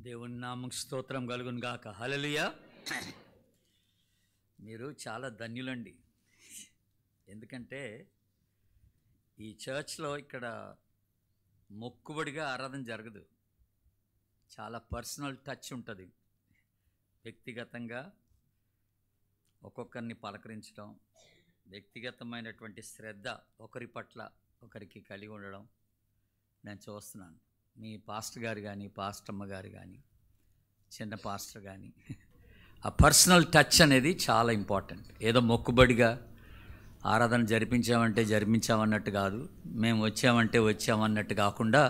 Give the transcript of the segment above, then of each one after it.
దేవుని నామకు స్తోత్రం కలుగును గాక. హల్లెలూయా. మీరు చాలా ధన్యులండి. ఎందుకంటే ఈ చర్చ్లో ఇక్కడ మొక్కుబడిగా ఆరాధన జరగదు. చాలా పర్సనల్ టచ్ ఉంటుంది. వ్యక్తిగతంగా ఒక్కొక్కరిని పలకరించడం, వ్యక్తిగతమైనటువంటి శ్రద్ధ ఒకరి పట్ల ఒకరికి కలిగి ఉండడం నేను చూస్తున్నాను. మీ పాస్టర్ గారు కానీ, పాస్టమ్మ గారు కానీ, చిన్న పాస్టర్ కానీ, ఆ పర్సనల్ టచ్ అనేది చాలా ఇంపార్టెంట్. ఏదో మొక్కుబడిగా ఆరాధన జరిపించామన్నట్టు కాదు, మేము వచ్చామన్నట్టు కాకుండా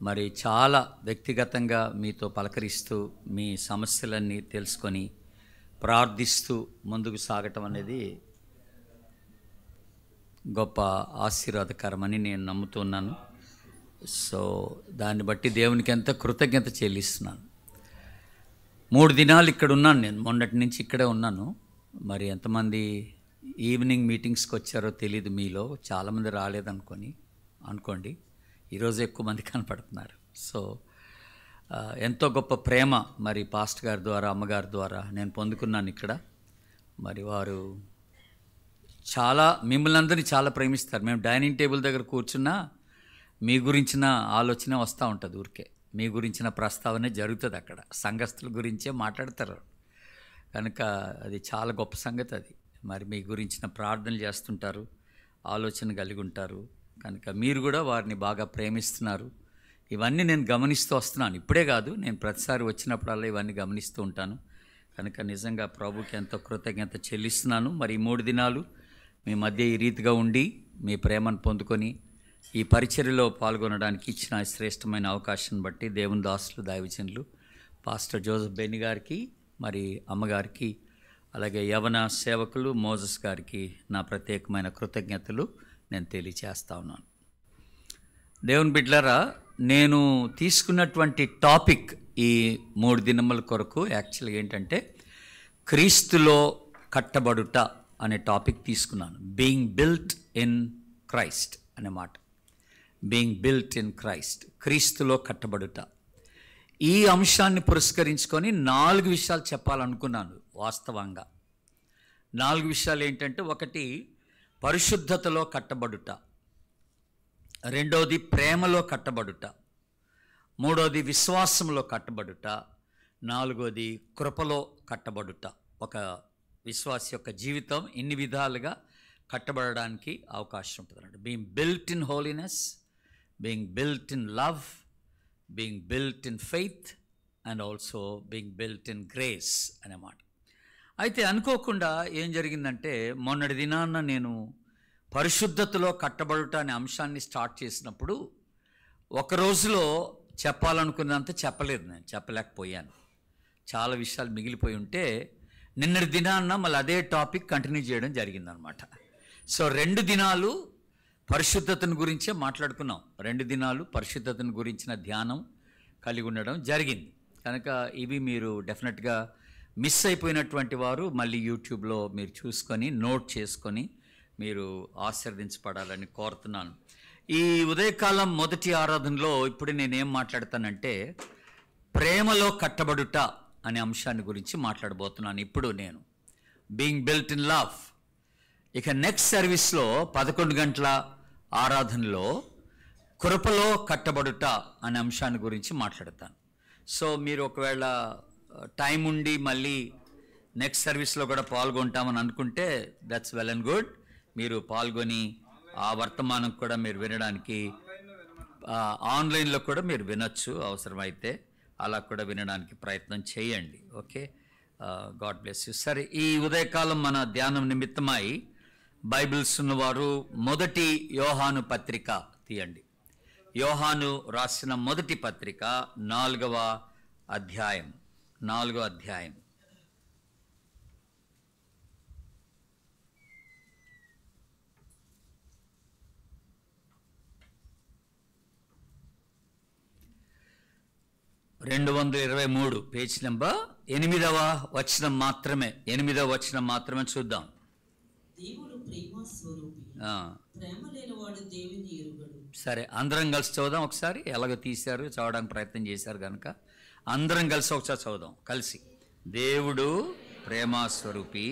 మరి చాలా వ్యక్తిగతంగా మీతో పలకరిస్తూ మీ సమస్యలన్నీ తెలుసుకొని ప్రార్థిస్తూ ముందుకు సాగటం అనేది గొప్ప ఆశీర్వాదకరమని నేను నమ్ముతున్నాను. సో దాన్ని బట్టి దేవునికి ఎంత కృతజ్ఞత చెల్లిస్తున్నాను. 3 దినాలు ఇక్కడ ఉన్నాను. నేను మొన్నటి నుంచి ఇక్కడే ఉన్నాను. మరి ఎంతమంది ఈవినింగ్ మీటింగ్స్కి వచ్చారో తెలీదు. మీలో చాలామంది రాలేదనుకోండి. ఈరోజు ఎక్కువ మంది కనపడుతున్నారు. సో ఎంతో గొప్ప ప్రేమ మరి పాస్టర్ గారి ద్వారా, అమ్మగారి ద్వారా నేను పొందుకున్నాను ఇక్కడ. మరి వారు చాలా మిమ్మల్ని అందరినీ చాలా ప్రేమిస్తారు. మేము డైనింగ్ టేబుల్ దగ్గర కూర్చున్నా మీ గురించిన ఆలోచన వస్తూ ఉంటుంది. ఊరికే మీ గురించిన ప్రస్తావనే జరుగుతుంది. అక్కడ సంఘస్థుల గురించే మాట్లాడతారు. కనుక అది చాలా గొప్ప సంగతి. అది మరి మీ గురించిన ప్రార్థనలు చేస్తుంటారు, ఆలోచన కలిగి ఉంటారు. కనుక మీరు కూడా వారిని బాగా ప్రేమిస్తున్నారు. ఇవన్నీ నేను గమనిస్తూ వస్తున్నాను. ఇప్పుడే కాదు, నేను ప్రతిసారి వచ్చినప్పుడల్లా ఇవన్నీ గమనిస్తూ ఉంటాను. కనుక నిజంగా ప్రభుకి ఎంతో కృతజ్ఞత చెల్లిస్తున్నాను. మరి 3 దినాలు మీ మధ్య ఈ రీతిగా ఉండి మీ ప్రేమను పొందుకొని ఈ పరిచర్యలో పాల్గొనడానికి ఇచ్చిన శ్రేష్టమైన అవకాశం బట్టి దేవుని దాసులు, దైవజనులు పాస్టర్ జోసెఫ్ బెన్ని గారికి, మరి అమ్మగారికి, అలాగే యవన సేవకులు మోజస్ గారికి నా ప్రత్యేకమైన కృతజ్ఞతలు నేను తెలియచేస్తా ఉన్నాను. దేవుని బిడ్డలారా, నేను తీసుకున్నటువంటి టాపిక్ ఈ 3 దినముల కొరకు యాక్చువల్గా ఏంటంటే క్రీస్తులో కట్టబడుట అనే టాపిక్ తీసుకున్నాను. బీయింగ్ బిల్ట్ ఇన్ క్రైస్ట్ అనే మాట. బీయింగ్ బిల్ట్ ఇన్ క్రైస్ట్, క్రీస్తులో కట్టబడుట. ఈ అంశాన్ని పురస్కరించుకొని 4 విషయాలు చెప్పాలనుకున్నాను. వాస్తవంగా 4 విషయాలు ఏంటంటే, 1 పరిశుద్ధతలో కట్టబడుట, 2ది ప్రేమలో కట్టబడుట, 3ది విశ్వాసంలో కట్టబడుట, 4ది కృపలో కట్టబడుట. ఒక విశ్వాసి యొక్క జీవితం ఇన్ని విధాలుగా కట్టబడడానికి అవకాశం ఉంటుంది అన్నట్టు. Being built in holiness, being built in love, being built in faith and also being built in grace అన్నమాట. అయితే అనుకోకుండా ఏం జరిగిందంటే, మొన్నటి దినాన్న నేను పరిశుద్ధతలో కట్టబడుట అనే అంశాన్ని స్టార్ట్ చేసినప్పుడు ఒక రోజులో చెప్పాలనుకున్నంత చెప్పలేకపోయాను. చాలా విషయాలు మిగిలిపోయి ఉంటే నిన్నటి దినాన్న మళ్ళీ అదే టాపిక్ కంటిన్యూ చేయడం జరిగిందనమాట. సో 2 దినాలు పరిశుద్ధతను గురించే మాట్లాడుకున్నాం. 2 దినాలు పరిశుద్ధతను గురించిన ధ్యానం కలిగి ఉండడం జరిగింది. కనుక ఇవి మీరు డెఫినెట్గా మిస్ అయిపోయినటువంటి వారు మళ్ళీ యూట్యూబ్లో మీరు చూసుకొని నోట్ చేసుకొని మీరు ఆశీర్వదించబడాలని కోరుతున్నాను. ఈ ఉదయకాలం మొదటి ఆరాధనలో ఇప్పుడు నేనేం మాట్లాడతానంటే, ప్రేమలో కట్టబడుట అనే అంశాన్ని గురించి మాట్లాడబోతున్నాను. ఇప్పుడు నేను బీయింగ్ బిల్ట్ ఇన్ లవ్. ఇక నెక్స్ట్ సర్వీస్లో 11 గంటల ఆరాధనలో కృపలో కట్టబడుట అనే అంశాన్ని గురించి మాట్లాడతాను. సో మీరు ఒకవేళ టైం ఉండి మళ్ళీ నెక్స్ట్ సర్వీస్లో కూడా పాల్గొంటామని అనుకుంటే దట్స్ వెల్ అండ్ గుడ్. మీరు పాల్గొని ఆ వర్తమానం కూడా మీరు వినడానికి ఆన్లైన్లో కూడా మీరు వినొచ్చు. అవసరమైతే అలా కూడా వినడానికి ప్రయత్నం చేయండి. Okay, God bless you. సరే, ఈ ఉదయకాలం మన ధ్యానం నిమిత్తమై బైబిల్స్ ఉన్నవారు మొదటి యోహాను పత్రిక తీయండి. యోహాను రాసిన మొదటి పత్రిక 4వ అధ్యాయం. 4వ అధ్యాయం. పేజ్ నెంబర్ 8వ వచనం మాత్రమే చూద్దాం. సరే, అందరం కలిసి చూద్దాం ఒకసారి. ఎలాగో తీశారు, చదవడానికి ప్రయత్నం చేశారు కనుక అందరం కలిసి ఒకసారి చదువుదాం కలిసి. దేవుడు ప్రేమస్వరూపి,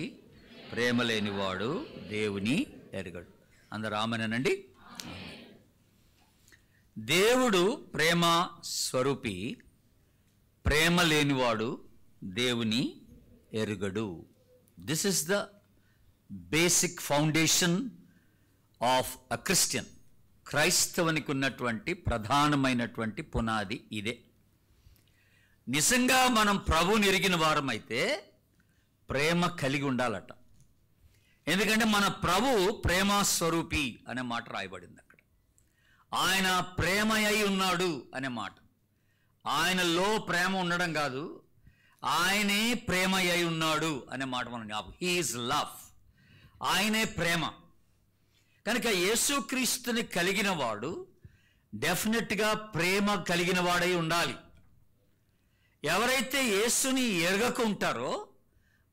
ప్రేమ లేనివాడు దేవుని ఎరుగడు. అందరు ఆమెనండి. దేవుడు ప్రేమ స్వరూపి, ప్రేమ లేనివాడు దేవుని ఎరుగడు. This is the basic foundation of a Christian. క్రైస్తవునికి ఉన్నటువంటి ప్రధానమైనటువంటి పునాది ఇదే. నిజంగా మనం ప్రభువుని ఎరిగిన వారమైతే ప్రేమ కలిగి ఉండాలట. ఎందుకంటే మన ప్రభు ప్రేమ స్వరూపి అనే మాట రాయబడింది అక్కడ. ఆయన ప్రేమ అయి ఉన్నాడు అనే మాట. ఆయనలో ప్రేమ ఉండడం కాదు, ఆయనే ప్రేమ అయి ఉన్నాడు అనే మాట మనం జ్ఞాపకం. హీ ఈజ్ లవ్, ఆయనే ప్రేమ. కనుక యేసుక్రీస్తుని కలిగిన వాడు డెఫినెట్గా ప్రేమ కలిగిన వాడై ఉండాలి. ఎవరైతే యేసుని ఎరగకుంటారో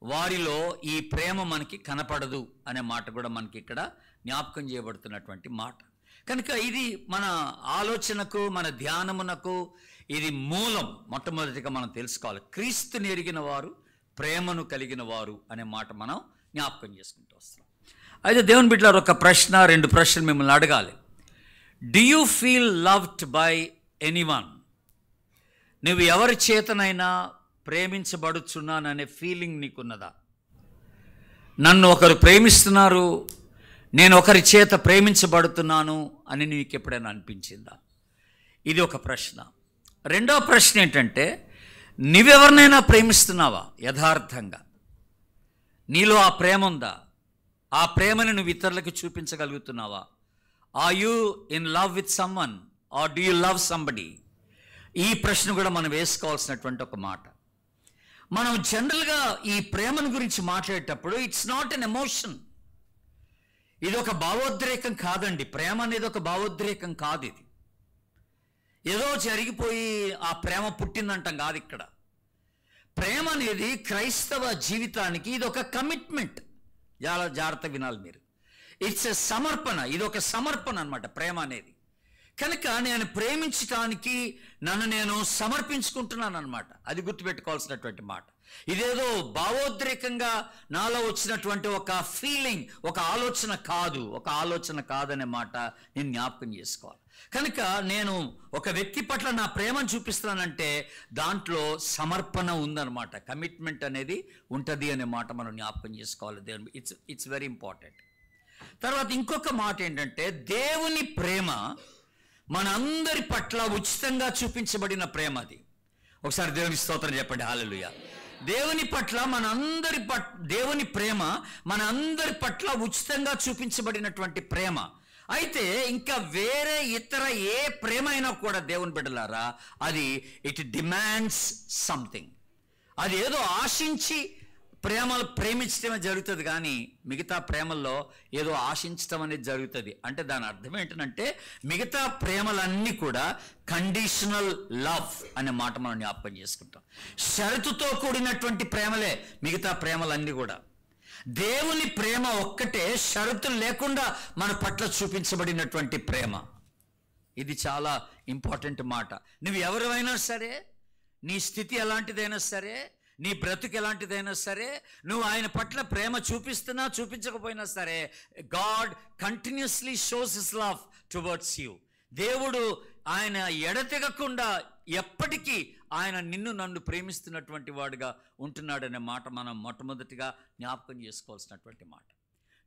వారిలో ఈ ప్రేమ మనకి కనపడదు అనే మాట కూడా మనకి ఇక్కడ జ్ఞాపకం చేయబడుతున్నటువంటి మాట. కనుక ఇది మన ఆలోచనకు, మన ధ్యానమునకు ఇది మూలం. మొట్టమొదటిగా మనం తెలుసుకోవాలి, క్రీస్తుని ఎరిగిన వారు ప్రేమను కలిగిన వారు అనే మాట మనం జ్ఞాపకం చేసుకుంటూ వస్తాం. అయితే దేవుని బిడ్డలారా, ఒక ప్రశ్న, 2 ప్రశ్నలు మిమ్మల్ని అడగాలి. Do you feel loved by anyone? నువ్వు ఎవరి చేతనైనా ప్రేమించబడుచున్నాననే ఫీలింగ్ నీకున్నదా? నన్ను ఒకరు ప్రేమిస్తున్నారు, నేను ఒకరి చేత ప్రేమించబడుతున్నాను అని నీకు ఎప్పుడైనా అనిపించిందా? ఇది ఒక ప్రశ్న. రెండో ప్రశ్న ఏంటంటే, నువ్వెవరినైనా ప్రేమిస్తున్నావా? యథార్థంగా నీలో ఆ ప్రేమ ఉందా? ఆ ప్రేమను నువ్వు ఇతరులకు చూపించగలుగుతున్నావా? Are you in love with someone or do you love somebody? ఈ ప్రశ్న కూడా మనం వేసుకోవాల్సినటువంటి ఒక మాట. మనం జనరల్గా ఈ ప్రేమను గురించి మాట్లాడేటప్పుడు ఇట్స్ నాట్ ఎన్ ఎమోషన్. ఇది ఒక భావోద్రేకం కాదండి. ప్రేమ అనేది ఒక భావోద్రేకం కాదు. ఇది ఏదో జరిగిపోయి ఆ ప్రేమ పుట్టిందంటాం కాదు. ఇక్కడ ప్రేమ అనేది క్రైస్తవ జీవితానికి ఇది ఒక కమిట్మెంట్. చాలా జాగ్రత్తగా వినాలి మీరు. ఇట్స్ ఎ సమర్పణ. ఇది ఒక సమర్పణ అన్నమాట ప్రేమ అనేది. కనుక నేను ప్రేమించటానికి నన్ను నేను సమర్పించుకుంటున్నాను అన్నమాట. అది గుర్తుపెట్టుకోవాల్సినటువంటి మాట. ఇదేదో భావోద్రేకంగా నాలో వచ్చినటువంటి ఒక ఫీలింగ్, ఒక ఆలోచన కాదనే మాట నేను జ్ఞాపకం చేసుకోవాలి. కనుక నేను ఒక వ్యక్తి పట్ల నా ప్రేమను చూపిస్తానంటే దాంట్లో సమర్పణ ఉందన్నమాట, కమిట్మెంట్ అనేది ఉంటుంది అనే మాట మనం జ్ఞాపకం చేసుకోవాలి. దేవుని ఇట్స్ వెరీ ఇంపార్టెంట్. తర్వాత ఇంకొక మాట ఏంటంటే, దేవుని ప్రేమ మనందరి పట్ల ఉచితంగా చూపించబడిన ప్రేమ. అది ఒకసారి దేవుని స్తోత్రం చెప్పండి. హల్లెలూయా. దేవుని ప్రేమ మన అందరి పట్ల ఉచితంగా చూపించబడినటువంటి ప్రేమ. అయితే ఇంకా వేరే ఇతర ఏ ప్రేమ అయినా కూడా దేవుని బిడ్డలారా, అది ఇట్ డిమాండ్స్ సంథింగ్. అది ఏదో ఆశించి ప్రేమించడమే జరుగుతుంది, కానీ మిగతా ప్రేమల్లో ఏదో ఆశించడం అనేది జరుగుతుంది. అంటే దాని అర్థం ఏంటంటే, మిగతా ప్రేమలన్నీ కూడా కండిషనల్ లవ్ అనే మాట మనం జ్ఞాపకం చేసుకుంటాం. షరతుతో కూడినటువంటి ప్రేమలే మిగతా ప్రేమలన్నీ కూడా. దేవుని ప్రేమ ఒక్కటే షరతులు లేకుండా మన పట్ల చూపించబడినటువంటి ప్రేమ. ఇది చాలా ఇంపార్టెంట్ మాట. నువ్వు ఎవరివైనా సరే, నీ స్థితి ఎలాంటిదైనా సరే, నీ బ్రతుకు ఎలాంటిదైనా సరే, నువ్వు ఆయన పట్ల ప్రేమ చూపిస్తున్నా చూపించకపోయినా సరే, God continuously shows his love towards you. దేవుడు ఆయన ఎడతెగకుండా ఎప్పటికీ ఆయన నన్ను ప్రేమిస్తున్నటువంటి వాడుగా ఉంటున్నాడనే మాట మనం మొట్టమొదటిగా జ్ఞాపకం చేసుకోవాల్సినటువంటి మాట.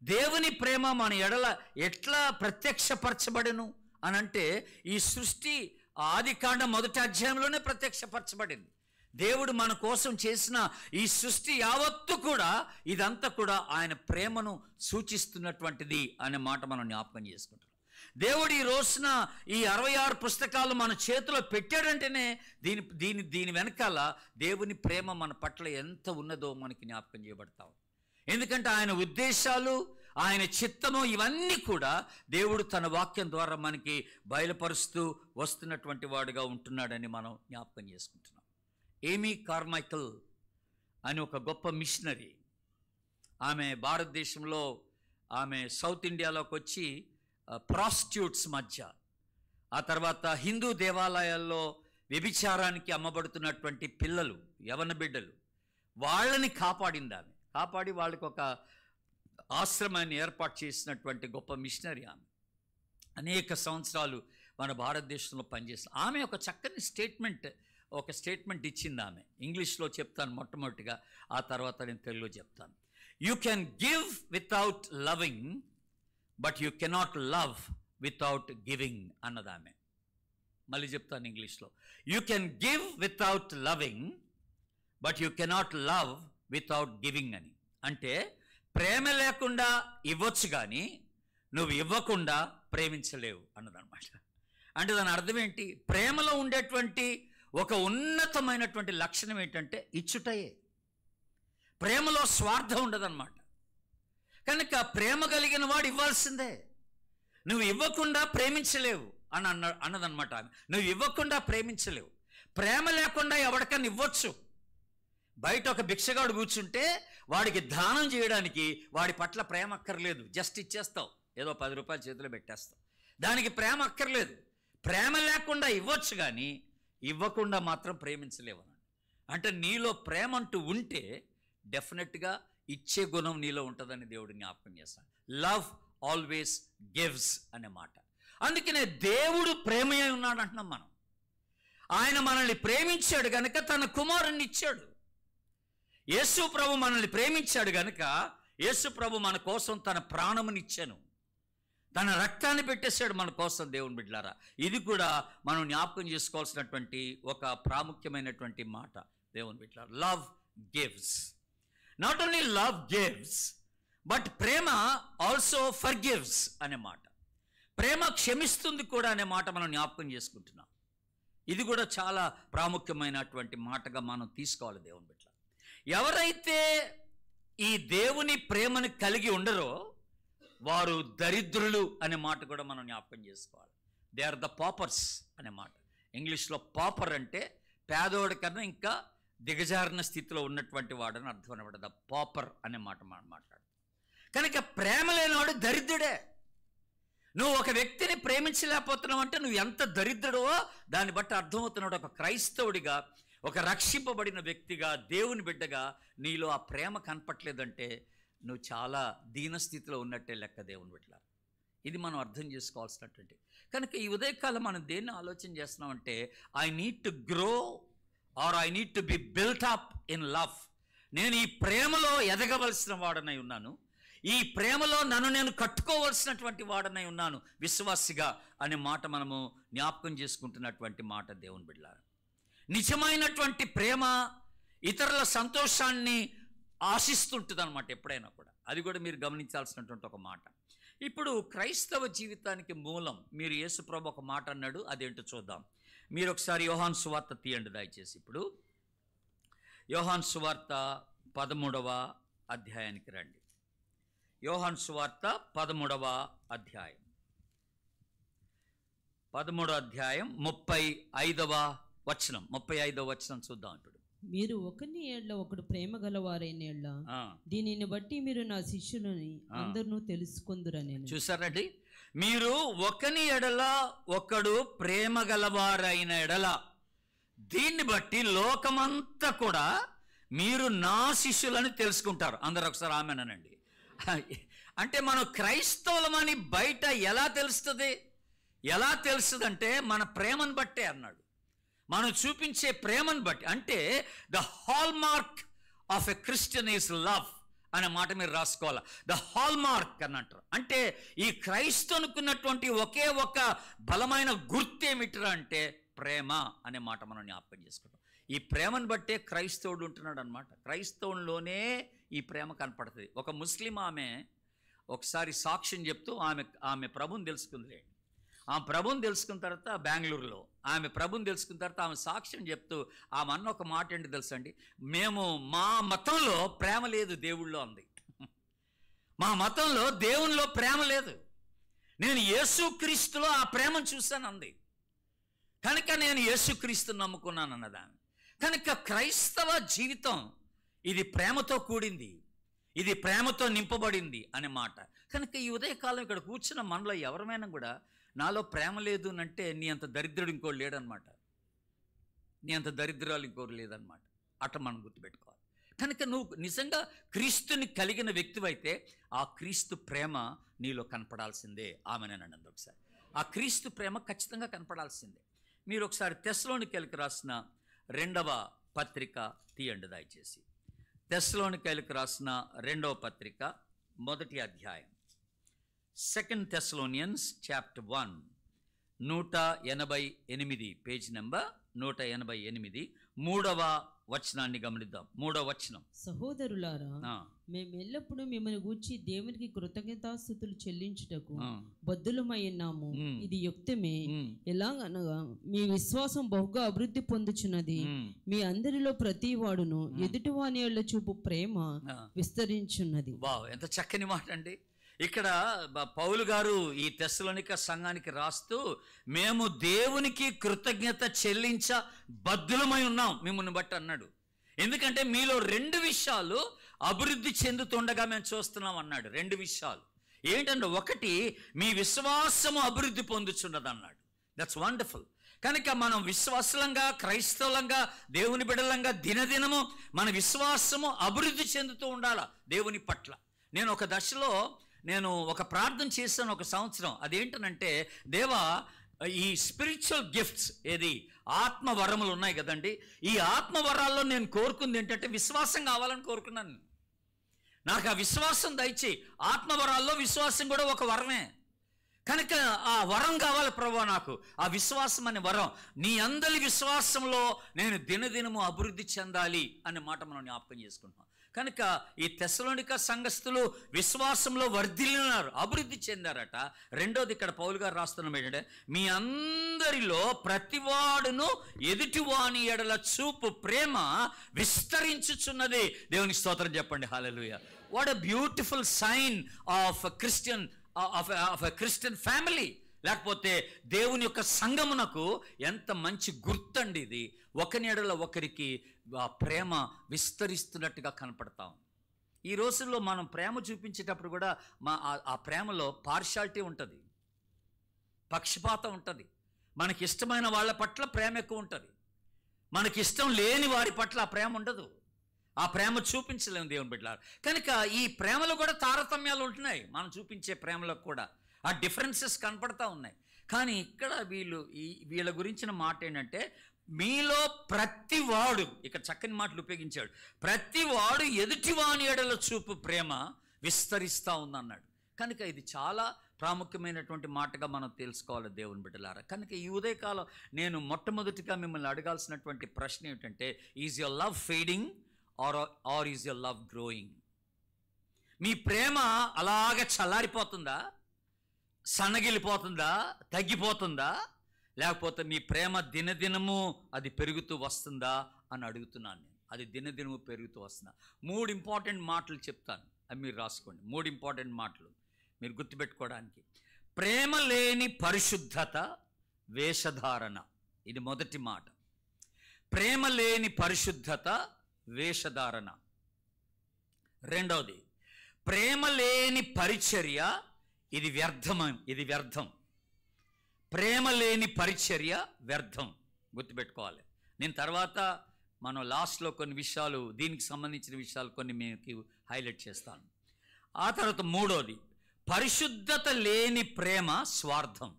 దేవుని ప్రేమ మన ఎడల ఎట్లా ప్రత్యక్షపరచబడను అనంటే, ఈ సృష్టి ఆదికాండం 1వ అధ్యాయంలోనే ప్రత్యక్షపరచబడింది. దేవుడు మన కోసం చేసిన ఈ సృష్టి యావత్తు కూడా, ఇదంతా కూడా ఆయన ప్రేమను సూచిస్తున్నటువంటిది అనే మాట మనం జ్ఞాపకం చేసుకుంటాం. దేవుడు ఈ రోజున ఈ 66 పుస్తకాలు మన చేతిలో పెట్టాడంటేనే దీని వెనకాల దేవుని ప్రేమ మన పట్ల ఎంత ఉన్నదో మనకి జ్ఞాపకం చేయబడతాం. ఎందుకంటే ఆయన ఉద్దేశాలు, ఆయన చిత్తము ఇవన్నీ కూడా దేవుడు తన వాక్యం ద్వారా మనకి బయలుపరుస్తూ వస్తున్నటువంటి వాడుగా ఉంటున్నాడని మనం జ్ఞాపకం చేసుకుంటున్నాం. ఏమీ కార్మైకల్ అని ఒక గొప్ప మిషనరీ, ఆమె భారతదేశంలో సౌత్ ఇండియాలోకి వచ్చి ప్రాస్టిట్యూట్స్ మధ్య, ఆ తర్వాత హిందూ దేవాలయాల్లో వ్యభిచారానికి అమ్మబడుతున్నటువంటి పిల్లలు, యవన బిడ్డలు, వాళ్ళని కాపాడింది ఆమె. కాపాడి వాళ్ళకి ఒక ఆశ్రమాన్ని ఏర్పాటు చేసినటువంటి గొప్ప మిషనరీ ఆమె. అనేక సంవత్సరాలు మన భారతదేశంలో పనిచేసిన ఆమె ఒక చక్కని స్టేట్మెంట్ ఇచ్చింది ఆమె. ఇంగ్లీష్లో చెప్తాను మొట్టమొదటిగా, ఆ తర్వాత నేను తెలుగులో చెప్తాను. You can give without loving, but you cannot love without giving అన్నది ఆమె. మళ్ళీ చెప్తాను ఇంగ్లీష్లో. You can give without loving, but you cannot love without giving అని. అంటే ప్రేమ లేకుండా ఇవ్వచ్చు కానీ నువ్వు ఇవ్వకుండా ప్రేమించలేవు అన్నదన్నమాట. అంటే దాని అర్థం ఏంటి? ప్రేమలో ఉండేటువంటి ఒక ఉన్నతమైనటువంటి లక్షణం ఏంటంటే ఇచ్చుటయే. ప్రేమలో స్వార్థం ఉండదన్నమాట. కనుక ప్రేమ కలిగిన వాడు ఇవ్వాల్సిందే. నువ్వు ఇవ్వకుండా ప్రేమించలేవు అన్నదన్నమాట. నువ్వు ఇవ్వకుండా ప్రేమించలేవు. ప్రేమ లేకుండా ఎవరికైనా ఇవ్వచ్చు. బయట ఒక భిక్షగాడు కూర్చుంటే వాడికి దానం చేయడానికి వాడి పట్ల ప్రేమ అక్కర్లేదు, జస్ట్ ఇచ్చేస్తావు, ఏదో 10 రూపాయలు చేతిలో పెట్టేస్తావు, దానికి ప్రేమ అక్కర్లేదు. ప్రేమ లేకుండా ఇవ్వచ్చు కానీ ఇవ్వకుండా మాత్రం ప్రేమించలేవు. అంటే నీలో ప్రేమ అంటూ ఉంటే డెఫినెట్గా ఇచ్చే గుణం నీలో ఉంటుందని దేవుడు జ్ఞాపకం చేస్తాడు. లవ్ ఆల్వేస్ గివ్స్ అనే మాట. అందుకనే దేవుడు ప్రేమయే ఉన్నాడు అంటున్నాం మనం. ఆయన మనల్ని ప్రేమించాడు కనుక తన కుమారుణ్ణి ఇచ్చాడు. యేసు ప్రభు మనల్ని ప్రేమించాడు కనుక యేసు ప్రభు మన కోసం తన ప్రాణమునిచ్చాను, తన రక్తాన్ని పెట్టేశాడు మన కోసం. దేవుని బిడ్డలారా, ఇది కూడా మనం జ్ఞాపకం చేసుకోవాల్సినటువంటి ఒక ప్రాముఖ్యమైనటువంటి మాట. దేవుని బిడ్డలారా, love gives. Not only love gives, but Prema also forgives అనే మాట. ప్రేమ క్షమిస్తుంది కూడా అనే మాట మనం జ్ఞాపకం చేసుకుంటున్నాం. ఇది కూడా చాలా ప్రాముఖ్యమైనటువంటి మాటగా మనం తీసుకోవాలి. దేవుని బిడ్డలారా, ఎవరైతే ఈ దేవుని ప్రేమను కలిగి ఉండరో వారు దరిద్రులు అనే మాట కూడా మనం జ్ఞాపకం చేసుకోవాలి. దే ఆర్ ద పాపర్స్ అనే మాట. ఇంగ్లీష్లో పాపర్ అంటే పేదోడి కన్నా ఇంకా దిగజారిన స్థితిలో ఉన్నటువంటి వాడని అర్థం అనమాట. ద పాపర్ అనే మాట మనం మాట్లాడు. కనుక ప్రేమ లేనివాడు దరిద్రుడే. నువ్వు ఒక వ్యక్తిని ప్రేమించలేకపోతున్నావు అంటే నువ్వు ఎంత దరిద్రుడో దాన్ని బట్టి అర్థమవుతున్నాడు. ఒక క్రైస్తవుడిగా, ఒక రక్షింపబడిన వ్యక్తిగా, దేవుని బిడ్డగా నీలో ఆ ప్రేమ కనపట్లేదంటే నువ్వు చాలా దీనస్థితిలో ఉన్నట్టే లెక్క. దేవుని బిడ్డలారా, ఇది మనం అర్థం చేసుకోవాల్సినటువంటి. కనుక ఈ ఉదయకాలం మనం దేన్ని ఆలోచన చేస్తున్నామంటే I need to grow are I need to be built up in love. నేను ఈ ప్రేమలో ఎదగవలసిన వాడనై ఉన్నాను, ఈ ప్రేమలో నన్ను నేను కట్టుకోవలసినటువంటి వాడనై ఉన్నాను విశ్వాసిగా అనే మాట మనము జ్ఞాపకం చేసుకుంటున్నటువంటి మాట. దేవుని బిడ్డలారా, నిజమైనటువంటి ప్రేమ ఇతరుల సంతోషాన్ని ఆశిస్తుంటుంది అన్నమాట ఎప్పుడైనా కూడా. అది కూడా మీరు గమనించాల్సినటువంటి ఒక మాట. ఇప్పుడు క్రైస్తవ జీవితానికి మూలం మీరు యేసుప్రభు ఒక మాట అన్నాడు, అదేంటో చూద్దాం. మీరు ఒకసారి యోహాను సువార్త తీయండి దయచేసి. ఇప్పుడు యోహాను సువార్త 13వ అధ్యాయానికి రండి. యోహాను సువార్త 13వ అధ్యాయం 35వ వచనం చూద్దాం. ఇప్పుడు మీరు ఒకని ఏళ్ళ ఒకడు ప్రేమ గలవారైన ఏళ్ళ దీనిని బట్టి మీరు నా శిష్యులని అందరూ తెలుసుకుందురని. చూసారండి, మీరు ఒకని ఎడల ఒకడు ప్రేమ గలవారైన ఎడల దీన్ని బట్టి లోకమంతా కూడా మీరు నా శిష్యులని తెలుసుకుంటారు. అందరూ ఒకసారి ఆమెనండి. అంటే మనం క్రైస్తవులమని బయట ఎలా తెలుస్తుంది అంటే మన ప్రేమను బట్టే అన్నాడు. మనం చూపించే ప్రేమను బట్టి. అంటే the hall mark of a Christian is love అనే మాట మీరు రాసుకోవాలి. ద హాల్ మార్క్ అని అంటారు. అంటే ఈ క్రైస్తవునుకున్నటువంటి ఒకే ఒక బలమైన గుర్తు ఏమిట్రా అంటే ప్రేమ అనే మాట మనం జ్ఞాపకం చేసుకుంటాం. ఈ ప్రేమను బట్టే క్రైస్తవుడు ఉంటున్నాడు అనమాట. క్రైస్తవుల్లోనే ఈ ప్రేమ కనపడుతుంది. ఒక ముస్లిం ఆమె ఒకసారి సాక్ష్యం చెప్తూ ఆమె ప్రభుని తెలుసుకుందిలే. ఆమె ప్రభుని తెలుసుకున్న తర్వాత బెంగళూరులో ఆమె ప్రభుని తెలుసుకున్న తర్వాత ఆమె సాక్ష్యం చెప్తూ ఆమె అన్న ఒక మాట ఏంటి తెలుసండి, మా మతంలో ప్రేమ లేదు, దేవుళ్ళో అంది. మా మతంలో దేవునిలో ప్రేమ లేదు, నేను యేసుక్రీస్తులో ఆ ప్రేమను చూశాను అంది. కనుక నేను యేసుక్రీస్తుని నమ్ముకున్నాను అన్నదాన్ని. కనుక క్రైస్తవ జీవితం ఇది ప్రేమతో కూడింది, ఇది ప్రేమతో నింపబడింది అనే మాట. కనుక ఈ ఉదయకాలం ఇక్కడ కూర్చున్న మనలో ఎవరమైనా కూడా నాలో ప్రేమ లేదు అంటే నీ అంత దరిద్రుడు ఇంకోటి లేడనమాట. నీ అంత దరిద్రాలు ఇంకోరు లేదనమాట. అట్లా మనం గుర్తుపెట్టుకోవాలి. కనుక నువ్వు నిజంగా క్రీస్తుని కలిగిన వ్యక్తివైతే ఆ క్రీస్తు ప్రేమ నీలో కనపడాల్సిందే. ఆమెనండి ఒకసారి. ఆ క్రీస్తు ప్రేమ ఖచ్చితంగా కనపడాల్సిందే. మీరు ఒకసారి తెస్సలోనికైలకు రాసిన 2వ పత్రిక తీయండి దయచేసి. తెస్సలోనికైలకు రాసిన 2వ పత్రిక 1వ అధ్యాయం, 2 Thessalonians chapter 1, 188, పేజ్ నెంబర్ 188, 3వ వచనాన్ని గమనిద్దాం. 3వ వచనం. సహోదరులారా, మేము ఎల్లప్పుడూ మిమ్మల్ని గూర్చి దేవునికి కృతజ్ఞతాస్తుతులు చెల్లించుటకు బద్దులమై ఉన్నాము. ఇది యుక్తమే. ఎలాగనగా మీ విశ్వాసం బహుగా అభివృద్ధి పొందుచున్నది. మీ అందరిలో ప్రతి వాడును ఎదుటివాని యేళ్ళ చూపు ప్రేమ విస్తరించున్నది. వావ్, ఎంత చక్కని మాట అండి. ఇక్కడ పౌలు గారు ఈ తెస్సలోనిక సంఘానికి రాస్తూ, మేము దేవునికి కృతజ్ఞత చెల్లించ బద్దులమై ఉన్నాం మిమ్మల్ని బట్టి అన్నాడు. ఎందుకంటే మీలో 2 విషయాలు అభివృద్ధి చెందుతుండగా మేము చూస్తున్నాం అన్నాడు. 2 విషయాలు ఏంటంటే, ఒకటి మీ విశ్వాసము అభివృద్ధి పొందుచున్నది అన్నాడు. That's wonderful. కనుక మనం విశ్వాసంగా, క్రైస్తవులంగా, దేవుని బిడ్డలంగా దినదినము మన విశ్వాసము అభివృద్ధి చెందుతూ ఉండాలి దేవుని పట్ల. నేను ఒక దశలో ఒక ప్రార్థన చేశాను ఒక సంవత్సరం. అదేంటనంటే, దేవా, ఈ స్పిరిచువల్ గిఫ్ట్స్, ఏది ఆత్మవరములు ఉన్నాయి కదండి, ఈ ఆత్మవరాల్లో నేను కోరుకుంది ఏంటంటే విశ్వాసం కావాలని కోరుకున్నాను. నాకు ఆ విశ్వాసం దయచేయి. ఆత్మవరాల్లో విశ్వాసం కూడా ఒక వరమే. కనుక ఆ వరం కావాలి ప్రభువా, నాకు ఆ విశ్వాసం అనే వరం. నీ అందరి విశ్వాసంలో నేను దినదినము అభివృద్ధి చెందాలి అనే మాట మనం జ్ఞాపకం చేసుకుంటున్నాం. కనుక ఈ తెస్సలోనిక సంఘస్థులు విశ్వాసంలో వర్ధిల్లినారు, అభివృద్ధి చెందారట. రెండోది ఇక్కడ పౌలు గారు రాస్తున్నాం ఏంటంటే, మీ అందరిలో ప్రతివాడును ఎదుటివాని ఎడల చూపు ప్రేమ విస్తరించుచున్నది. దేవునికి స్తోత్రం చెప్పండి. Hallelujah. What a beautiful sign of Christian family. లేకపోతే దేవుని యొక్క సంఘమునకు ఎంత మంచి గుర్తండి ఇది. ఒకని ఎడల ఒకరికి ఆ ప్రేమ విస్తరిస్తున్నట్టుగా కనపడతాం. ఈ రోజుల్లో మనం ప్రేమ చూపించేటప్పుడు కూడా ఆ ప్రేమలో పార్షాలిటీ ఉంటుంది, పక్షపాతం ఉంటుంది. మనకిష్టమైన వాళ్ళ పట్ల ప్రేమ ఎక్కువ ఉంటుంది, మనకిష్టం లేని వారి పట్ల ఆ ప్రేమ ఉండదు. ఆ ప్రేమ చూపించలేము దేవుని బిడ్డలారా. కనుక ఈ ప్రేమలో కూడా తారతమ్యాలు ఉంటున్నాయి. మనం చూపించే ప్రేమలో కూడా ఆ డిఫరెన్సెస్ కనపడతా ఉన్నాయి. కానీ ఇక్కడ వీళ్ళ గురించిన మాట ఏంటంటే, మీలో ప్రతివాడు, ఇక్కడ చక్కని మాటలు ఉపయోగించాడు, ప్రతివాడు ఎదుటివాని ఎడల చూపు ప్రేమ విస్తరిస్తూ ఉందన్నాడు. కనుక ఇది చాలా ప్రాముఖ్యమైనటువంటి మాటగా మనం తెలుసుకోవాలి దేవుని బిడ్డలారా. కనుక ఈ ఉదయకాలం నేను మొట్టమొదటిగా మిమ్మల్ని అడగాల్సినటువంటి ప్రశ్న ఏమిటంటే, is your love fading or is your love growing? మీ ప్రేమ అలాగే చల్లారిపోతుందా, సన్నగిలిపోతుందా, తగ్గిపోతుందా, లేకపోతే మీ ప్రేమ దినదినము అది పెరుగుతూ వస్తుందా అని అడుగుతున్నాను నేను. అది దినదినము పెరుగుతూ వస్తుందా? 3 ఇంపార్టెంట్ మాటలు చెప్తాను, అవి మీరు రాసుకోండి. 3 ఇంపార్టెంట్ మాటలు మీరు గుర్తుపెట్టుకోవడానికి. ప్రేమ లేని పరిశుద్ధత వేషధారణ, ఇది మొదటి మాట. ప్రేమ లేని పరిశుద్ధత వేషధారణ. రెండవది, ప్రేమ లేని పరిచర్య, ఇది వ్యర్థం. ప్రేమ లేని పరిచర్య వ్యర్థం, గుర్తుపెట్టుకోవాలి. నేను తర్వాత మనం లాస్ట్లో కొన్ని విషయాలు, దీనికి సంబంధించిన విషయాలు కొన్ని మీకు హైలైట్ చేస్తాను. ఆ తర్వాత మూడోది, పరిశుద్ధత లేని ప్రేమ స్వార్థం.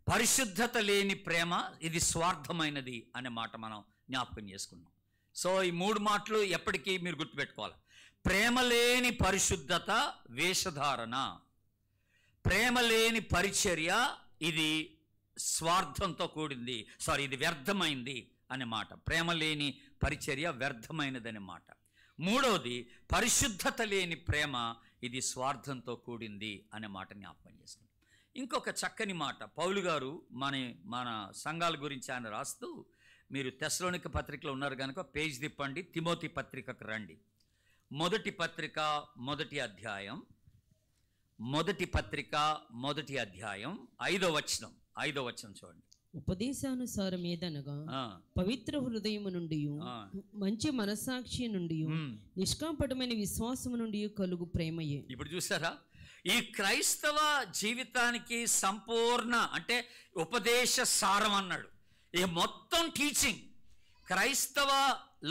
పరిశుద్ధత లేని ప్రేమ ఇది స్వార్థమైనది అనే మాట మనం జ్ఞాపకం చేసుకున్నాం. సో ఈ 3 మాటలు ఎప్పటికీ మీరు గుర్తుపెట్టుకోవాలి. ప్రేమ లేని పరిశుద్ధత వేషధారణ, ప్రేమ లేని పరిచర్య ఇది స్వార్థంతో కూడింది, ఇది వ్యర్థమైంది అనే మాట. ప్రేమ లేని పరిచర్య వ్యర్థమైనదనే మాట. మూడవది, పరిశుద్ధత లేని ప్రేమ ఇది స్వార్థంతో కూడింది అనే మాట జ్ఞాపకం చేసుకుంటాం. ఇంకొక చక్కని మాట పౌలు గారు మన సంఘాల గురించి ఆయన రాస్తూ, మీరు తెస్సలోనిక పత్రికలో ఉన్నారు కనుక పేజ్ తిప్పండి, తిమోతి పత్రికకు రండి. మొదటి పత్రిక మొదటి అధ్యాయం 5వ వచనం చూడండి. ఉపదేశానుసారం ఏదనగా పవిత్ర హృదయము నుండి, మంచి మనస్సాక్షి నుండి, నిష్కాంపటమైన విశ్వాసము నుండి కలుగు ప్రేమయే. ఇప్పుడు చూసారా, ఈ క్రైస్తవ జీవితానికి సంపూర్ణ అంటే ఉపదేశ సారం అన్నాడు. ఈ మొత్తం టీచింగ్ క్రైస్తవ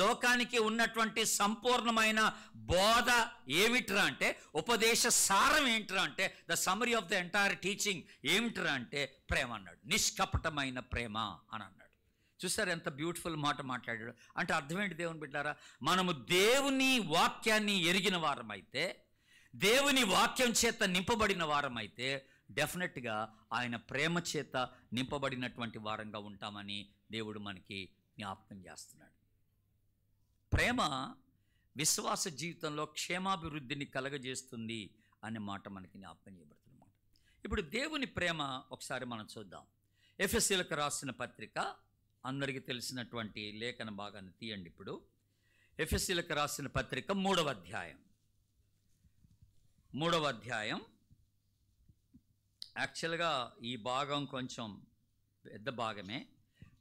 లోకానికి ఉన్నటువంటి సంపూర్ణమైన బోధ ఏమిట్రా అంటే, ఉపదేశ సారం ఏంట్రా అంటే, the summary of the entire teaching ఏమిట్రా అంటే ప్రేమ అన్నాడు. నిష్కపటమైన ప్రేమ అని అన్నాడు. చూసారు ఎంత బ్యూటిఫుల్ మాట మాట్లాడాడు అంటే. అర్థమేంటి దేవుని బిడ్డారా? మనము దేవుని వాక్యాన్ని ఎరిగిన వారమైతే, దేవుని వాక్యం చేత నింపబడిన వారమైతే డెఫినెట్గా ఆయన ప్రేమ చేత నింపబడినటువంటి వారంగా ఉంటామని దేవుడు మనకి జ్ఞాపకం చేస్తున్నాడు. ప్రేమ విశ్వాస జీవితంలో క్షేమాభివృద్ధిని కలగజేస్తుంది అనే మాట మనకి జ్ఞాపకం చేయబడుతున్నమాట. ఇప్పుడు దేవుని ప్రేమ ఒకసారి మనం చూద్దాం. ఎఫెసీయులకు రాసిన పత్రిక, అందరికీ తెలిసినటువంటి లేఖన భాగాన్ని తీయండి. ఇప్పుడు ఎఫెసీయులకు రాసిన పత్రిక 3వ అధ్యాయం. యాక్చువల్గా ఈ భాగం కొంచెం పెద్ద భాగమే,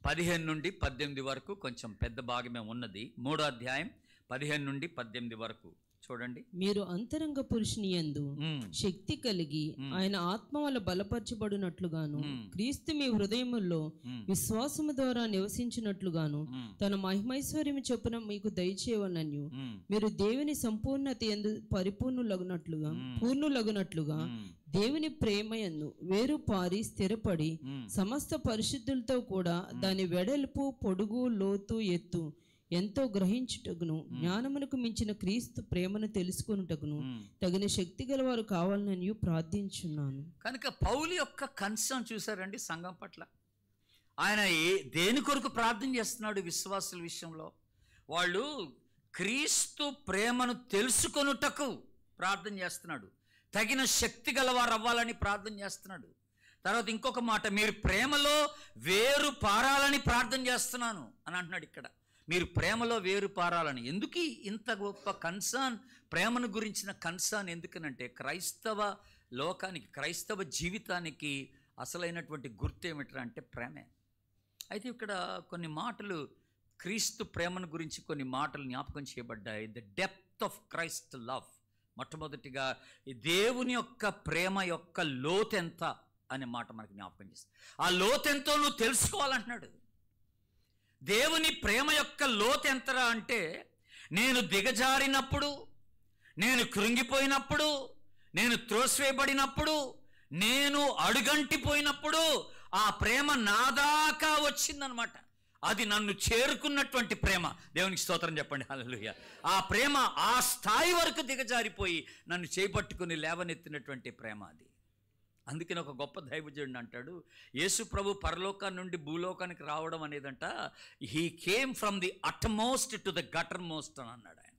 15 నుండి 18 వరకు కొంచెం పెద్ద భాగమే ఉన్నది. 3వ అధ్యాయం 15 నుండి 18 వరకు చూడండి. మీరు అంతరంగ పురుషుని యందు శక్తి కలిగి ఆయన ఆత్మ వల్ల బలపరచబడినట్లుగాను, క్రీస్తు మీ హృదయముల్లో విశ్వాసము ద్వారా నివసించినట్లుగాను తన మహిమైశ్వర్యము చొప్పున మీకు దయచేయవలనని, మీరు దేవుని సంపూర్ణత యందు పూర్ణులగునట్లుగా దేవుని ప్రేమయందు వేరు పారి స్థిరపడి సమస్త పరిశుద్ధులతో కూడా దాని వెడల్పు, పొడుగు, లోతు, ఎత్తు ఎంతో గ్రహించుటకును, జ్ఞానమునకు మించిన క్రీస్తు ప్రేమను తెలుసుకొనుటకును తగిన శక్తి గలవారు కావాలని ప్రార్థించున్నాను. కనుక పౌలు యొక్క కన్సర్న్ చూసారండి సంఘం పట్ల. ఆయన దేని కొరకు ప్రార్థన చేస్తున్నాడు? విశ్వాసుల విషయంలో వాళ్ళు క్రీస్తు ప్రేమను తెలుసుకొనుటకు ప్రార్థన చేస్తున్నాడు. తగిన శక్తి గలవారు అవ్వాలని ప్రార్థన చేస్తున్నాడు. తర్వాత ఇంకొక మాట, మీరు ప్రేమలో వేరు పారాలని ప్రార్థన చేస్తున్నాను అని అంటున్నాడు. ఇక్కడ మీరు ప్రేమలో వేరు పారాలని. ఎందుకు ఇంత గొప్ప కన్సర్న్? ప్రేమను గురించిన కన్సర్న్ ఎందుకనంటే, క్రైస్తవ లోకానికి, క్రైస్తవ జీవితానికి అసలైనటువంటి గుర్తు ఏమిటంటే అంటే ప్రేమే. అయితే ఇక్కడ కొన్ని మాటలు క్రీస్తు ప్రేమను గురించి కొన్ని మాటలు జ్ఞాపకం చేయబడ్డాయి. The depth of Christ love. మొట్టమొదటిగా దేవుని యొక్క ప్రేమ యొక్క లోతెంత అనే మాట మనకు జ్ఞాపకం చేస్తుంది. ఆ లోతెంతో నువ్వు తెలుసుకోవాలంటున్నాడు. దేవుని ప్రేమ యొక్క లోతెంతరా అంటే, నేను దిగజారినప్పుడు, నేను కృంగిపోయినప్పుడు, నేను త్రోసివేయబడినప్పుడు, నేను అడుగంటిపోయినప్పుడు ఆ ప్రేమ నాదాకా వచ్చిందనమాట. అది నన్ను చేరుకున్నటువంటి ప్రేమ. దేవునికి స్తోత్రం చెప్పండి, హల్లెలూయా. ఆ ప్రేమ ఆ స్థాయి వరకు దిగజారిపోయి నన్ను చేపట్టుకుని లేవనెత్తినటువంటి ప్రేమ అది. అందుకని ఒక గొప్ప దైవజనుడు అంటాడు, యేసు ప్రభు పరలోకాన్ని నుండి భూలోకానికి రావడం అనేదంట, he came from the uttermost to the guttermost అని అన్నాడు ఆయన.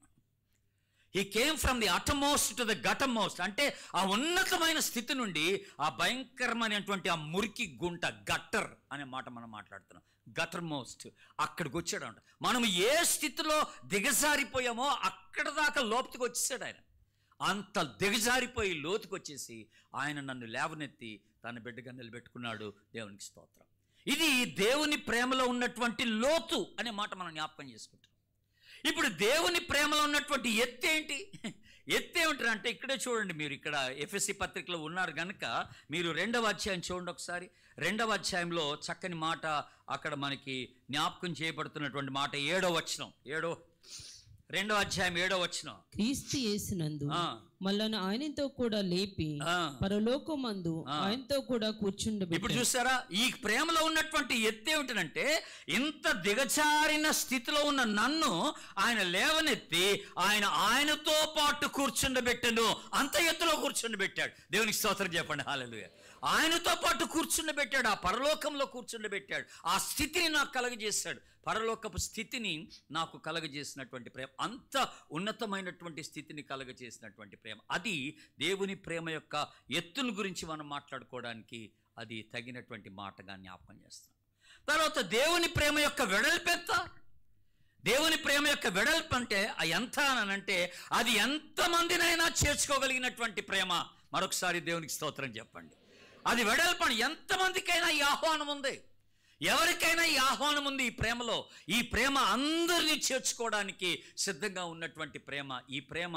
He came from the uttermost to the guttermost అంటే ఆ ఉన్నతమైన స్థితి నుండి ఆ భయంకరమైనటువంటి ఆ మురికి గుంట, గట్టర్ అనే మాట మనం మాట్లాడుతున్నాం, గటర్ మోస్ట్ అక్కడికి వచ్చాడు అంట. మనం ఏ స్థితిలో దిగజారిపోయామో అక్కడ దాకా లోతుకు వచ్చేసాడు ఆయన. అంత దిగజారిపోయి లోతుకు వచ్చేసి ఆయన నన్ను లేవనెత్తి తన బిడ్డగా నిలబెట్టుకున్నాడు. దేవునికి స్తోత్రం. ఇది దేవుని ప్రేమలో ఉన్నటువంటి లోతు అనే మాట మనం జ్ఞాపకం చేసుకుంటాం. ఇప్పుడు దేవుని ప్రేమలో ఉన్నటువంటి ఎత్తు ఏంటి? ఎత్తు ఏమిటంటే ఇక్కడే చూడండి. మీరు ఇక్కడ ఎఫెసీ పత్రికలో ఉన్నారు కనుక మీరు 2వ అధ్యాయం చూడండి ఒకసారి. 2వ అధ్యాయంలో చక్కని మాట అక్కడ మనకి జ్ఞాపకం చేయబడుతున్నటువంటి మాట 7వ వచనం. 2వ అధ్యాయం 7వ వచనం. క్రీస్తు యేసునందు మనల్ని ఆయనతో కూడా లేపి పరలోకమందు ఆయనతో కూడా కూర్చుండబెట్టాడు. ఇప్పుడు చూసారా, ఈ ప్రేమలో ఉన్నటువంటి ఎత్తు ఏమిటంటే, ఇంత దిగజారిన స్థితిలో ఉన్న నన్ను ఆయన లేవనెత్తి ఆయనతో పాటు కూర్చుండబెట్టను. అంత ఎత్తులో కూర్చుండబెట్టాడు. దేవునికి స్తోత్రం చెప్పండి, హల్లెలూయా. ఆయనతో పాటు కూర్చుండబెట్టాడు, ఆ పరలోకంలో కూర్చుండబెట్టాడు. ఆ స్థితిని నాకు కలగజేశాడు. పరలోకపు స్థితిని నాకు కలగజేసినటువంటి ప్రేమ, అంత ఉన్నతమైనటువంటి స్థితిని కలగజేసినటువంటి ప్రేమ, అది దేవుని ప్రేమ యొక్క ఎత్తుల గురించి మనం మాట్లాడుకోవడానికి అది తగినటువంటి మాటగా జ్ఞాపకం చేస్తాం. తర్వాత దేవుని ప్రేమ యొక్క వెడల్పెంత? దేవుని ప్రేమ యొక్క వెడల్పు అంటే ఎంత అనంటే, అది ఎంతమందినైనా చేర్చుకోగలిగినటువంటి ప్రేమ. మరొకసారి దేవునికి స్తోత్రం చెప్పండి. అది వెడల్పు. ఎంతమందికైనా ఈ ఆహ్వానం ఉంది, ఎవరికైనా ఈ ఆహ్వానం ఉంది. ఈ ప్రేమలో, ఈ ప్రేమ అందరినీ చేర్చుకోవడానికి సిద్ధంగా ఉన్నటువంటి ప్రేమ. ఈ ప్రేమ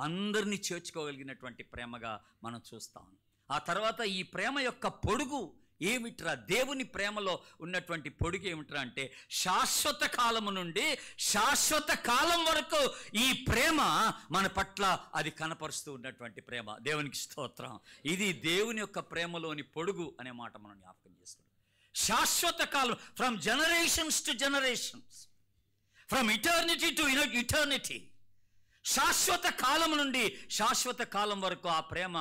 అందరినీ చేర్చుకోగలిగినటువంటి ప్రేమగా మనం చూస్తాం. ఆ తర్వాత ఈ ప్రేమ యొక్క పొడుగు ఏమిట్రా దేవుని ప్రేమలో ఉన్నటువంటి పొడుగు ఏమిట్రా అంటే, శాశ్వత కాలము నుండి శాశ్వత కాలం వరకు ఈ ప్రేమ మన పట్ల అది కనపరుస్తూ ఉన్నటువంటి ప్రేమ. దేవునికి స్తోత్రం. ఇది దేవుని యొక్క ప్రేమలోని పొడుగు అనే మాట మనం జ్ఞాపకం చేసుకుంటాం. శాశ్వత కాలం, from generations to generations, from eternity to eternity, శాశ్వత కాలం నుండి శాశ్వత కాలం వరకు ఆ ప్రేమ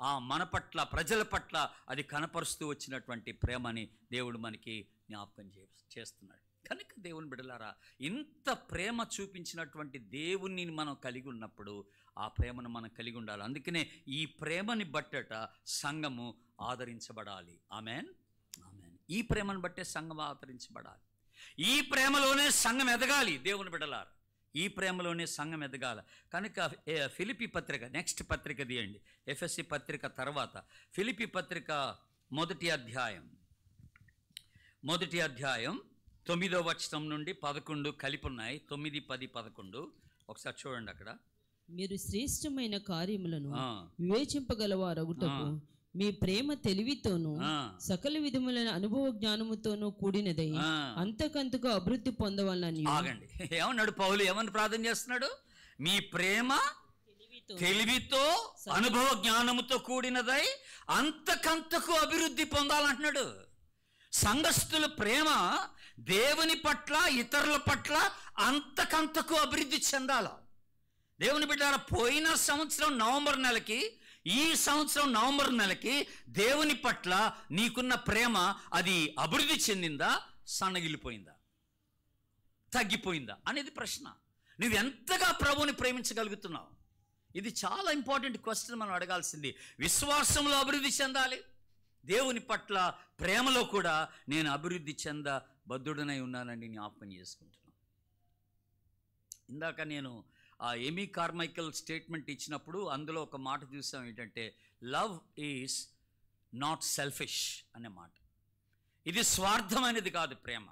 ఆ మన పట్ల, ప్రజల పట్ల అది కనపరుస్తూ వచ్చినటువంటి ప్రేమని దేవుడు మనకి జ్ఞాపకం చేస్తున్నాడు. కనుక దేవుని బిడ్డలారా, ఇంత ప్రేమ చూపించినటువంటి దేవుణ్ణి మనం కలిగి ఉన్నప్పుడు ఆ ప్రేమను మనం కలిగి ఉండాలి. అందుకనే ఈ ప్రేమని బట్టట సంఘము ఆదరించబడాలి. Amen, amen. ఈ ప్రేమను బట్టే సంఘం ఆదరించబడాలి. ఈ ప్రేమలోనే సంఘం ఎదగాలి. దేవుని బిడ్డలారా, ఈ ప్రేమలోనే సంఘం ఎదగాల. కనుక ఫిలిప్పీ పత్రిక, నెక్స్ట్ పత్రిక తీయండి, ఎఫెసీ పత్రిక తర్వాత ఫిలిప్పీ పత్రిక మొదటి అధ్యాయం 9వ వచనం నుండి 11 కలిపి ఉన్నాయి. 9, 10, 11 ఒకసారి చూడండి. అక్కడ మీరు శ్రేష్టమైన కార్యములను వివేచింపగలవారగుటకు మీ ప్రేమ తెలివితోనూ సకల విధములైన అనుభవ జ్ఞానముతోనూ కూడినదై అంతకంతకు అభివృద్ధి పొందవాలని. ఆగండి, ఏమన్నాడు పౌలు? ఏమని ప్రార్థన చేస్తున్నాడు? మీ ప్రేమ తెలివితో అనుభవ జ్ఞానముతో కూడినదై అంతకంతకు అభివృద్ధి పొందాలంటున్నాడు. సంఘస్థుల ప్రేమ దేవుని పట్ల, ఇతరుల పట్ల అంతకంతకు అభివృద్ధి చెందాల. దేవుని బిడ్డలారా, పోయిన సంవత్సరం నవంబర్ నెలకి, ఈ సంవత్సరం నవంబర్ నెలకి దేవుని పట్ల నీకున్న ప్రేమ అది అభివృద్ధి చెందిందా, సన్నగిల్లిపోయిందా, తగ్గిపోయిందా అనేది ప్రశ్న. నువ్వెంతగా ప్రభువుని ప్రేమించగలుగుతున్నావు? ఇది చాలా ఇంపార్టెంట్ క్వశ్చన్ మనం అడగాల్సింది. విశ్వాసంలో అభివృద్ధి చెందాలి, దేవుని పట్ల ప్రేమలో కూడా నేను అభివృద్ధి బద్ధుడనై ఉన్నానని జ్ఞాపకం చేసుకుంటున్నాను. ఇందాక నేను ఆ ఎమీ కార్మైకల్ స్టేట్మెంట్ ఇచ్చినప్పుడు అందులో ఒక మాట చూసాం, ఏంటంటే లవ్ ఈజ్ నాట్ సెల్ఫిష్ అనే మాట. ఇది స్వార్థమైనది కాదు ప్రేమ,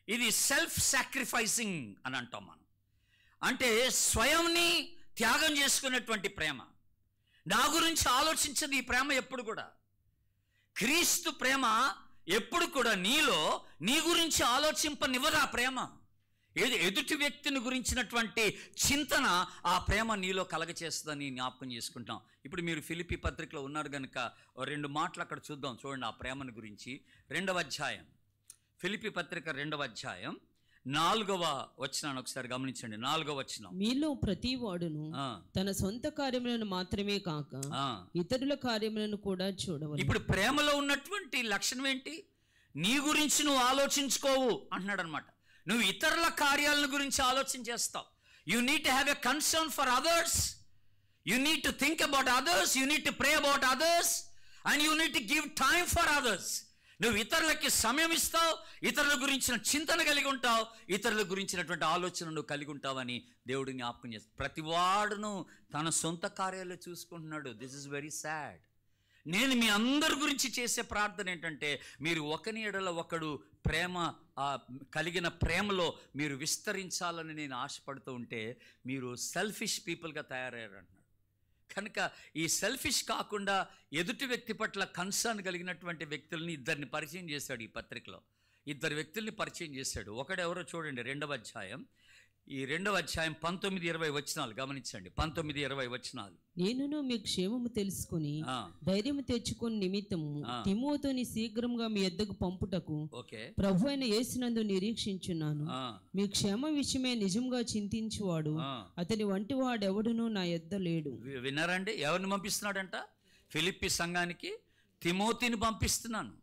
ఇది సెల్ఫ్ సాక్రిఫైసింగ్ అని అంటాం మనం. అంటే స్వయంని త్యాగం చేసుకున్నటువంటి ప్రేమ. నా గురించి ఆలోచించదు ఈ ప్రేమ ఎప్పుడు కూడా. క్రీస్తు ప్రేమ ఎప్పుడు కూడా నీలో నీ గురించి ఆలోచింపనివ్వదు. ఆ ప్రేమ ఎదుటి వ్యక్తిని గురించినటువంటి చింతన ఆ ప్రేమ నీలో కలగచేస్తుందని జ్ఞాపకం చేసుకుంటాం. ఇప్పుడు మీరు ఫిలిప్పీ పత్రికలో ఉన్నారు కనుక 2 మాటలు అక్కడ చూద్దాం. చూడండి ఆ ప్రేమను గురించి. 2వ అధ్యాయం, ఫిలిప్పీ పత్రిక 2వ అధ్యాయం 4వ వచనాన్ని ఒకసారి గమనించండి. 4వ వచనం, మీలో ప్రతి వాడును తన సొంత కార్యములను మాత్రమే కాక ఇతరుల కార్యములను కూడా చూడవాలి. ఇప్పుడు ప్రేమలో ఉన్నటువంటి లక్షణం ఏంటి? నీ గురించి నువ్వు ఆలోచించుకోవు అంటున్నాడు అనమాట. నువ్వు ఇతరుల కార్యాలను గురించి ఆలోచన చేస్తావు. You need to have a concern for others, you need to think about others, you need to pray about others, and you need to give time for others. నువ్వు ఇతరులకి సమయం ఇస్తావు, ఇతరుల గురించిన చింతన కలిగి ఉంటావు, ఇతరుల గురించినటువంటి ఆలోచన నువ్వు కలిగి ఉంటావని దేవుడు జ్ఞాపకం చేస్తాడు. ప్రతివాడును తన సొంత కార్యాలు చూసుకుంటున్నాడు. This is very sad. నేను మీ అందరి గురించి చేసే ప్రార్థన ఏంటంటే, మీరు ఒకని ఎడల ఒకడు ప్రేమ కలిగిన ప్రేమలో మీరు విస్తరించాలని నేను ఆశపడుతూ ఉంటే మీరు సెల్ఫిష్ పీపుల్గా తయారయ్యారంటున్నాడు. కనుక ఈ సెల్ఫిష్ కాకుండా ఎదుటి వ్యక్తి పట్ల కన్సర్న్ కలిగినటువంటి వ్యక్తుల్ని ఇద్దరిని పరిచయం చేశాడు ఈ పత్రికలో. 2 వ్యక్తుల్ని పరిచయం చేశాడు. ఒకడెవరో చూడండి, 2వ అధ్యాయం, ఈ 2వ అధ్యాయం 19-20 వచనాలు గమనించండి. 19-20 వచనాలు. నేనును మీ క్షేమము తెలుసుకుని ధైర్యము తెచ్చుకుని నిమిత్తము తిమోతిని శీఘ్రంగా మీ యొద్దకు పంపుటకు ప్రభువైన యేసునందు నిరీక్షించున్నాను. మీ క్షేమ విషయమే నిజంగా చింతించువాడు అతని వంటి వాడెవడునూ నా యొద్ద లేడు. విన్నారండి? ఎవరిని పంపిస్తున్నాడంట? ఫిలిప్పీ సంఘానికి తిమోతిని పంపిస్తున్నాను.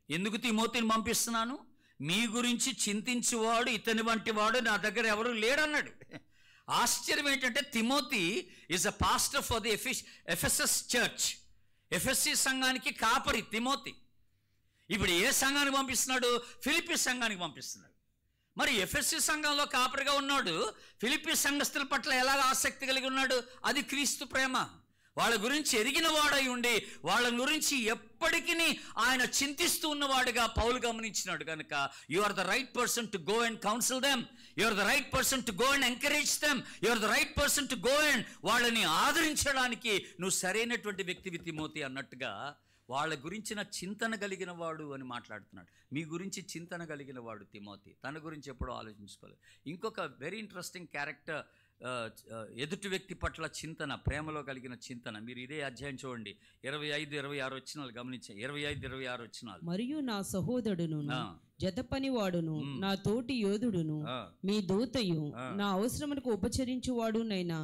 ఎందుకు తిమోతిని పంపిస్తున్నాను? మీ గురించి చింతించువాడు ఇతని వంటి వాడు నా దగ్గర ఎవరు లేడన్నాడు. ఆశ్చర్యం ఏంటంటే, Timothy is a pastor for the Ephesus church. ఎఫెసీ సంఘానికి కాపరి తిమోతి. ఇప్పుడు ఏ సంఘానికి పంపిస్తున్నాడు? ఫిలిప్పీ సంఘానికి పంపిస్తున్నాడు. మరి ఎఫెసీ సంఘంలో కాపరిగా ఉన్నాడు, ఫిలిప్పీ సంఘస్థుల పట్ల ఎలాగ ఆసక్తి కలిగి ఉన్నాడు? అది క్రీస్తు ప్రేమ. వాళ్ళ గురించి ఎరిగిన వాడై ఉండి వాళ్ళ గురించి ఎప్పటికీ ఆయన చింతిస్తూ ఉన్నవాడుగా పౌలు గమనించినాడు. కనుక you are the right person to go and counsel them, you are the right person to go and encourage them, you are the right person to go and వాళ్ళని ఆదరించడానికి నువ్వు సరైనటువంటి వ్యక్తివి తిమోతి అన్నట్టుగా వాళ్ళ గురించిన చింతన కలిగిన వాడు అని మాట్లాడుతున్నాడు. మీ గురించి చింతన కలిగిన వాడు తిమోతి, తన గురించి ఎప్పుడూ ఆలోచించుకోలేదు. ఇంకొక వెరీ ఇంట్రెస్టింగ్ క్యారెక్టర్, ఎదుటి వ్యక్తి పట్ల చింతన, ప్రేమలో కలిగిన చింతన. మీరు ఇదే అధ్యాయం చూడండి, 25-26 వచనాలు గమనించాయి. 25-26 వచనాలు. మరియు నా సహోదరుడును, జత పనివాడును, నా తోటి యోధుడును, మీ దూతయు, నా అవసరములకు ఉపచరించువాడునైనా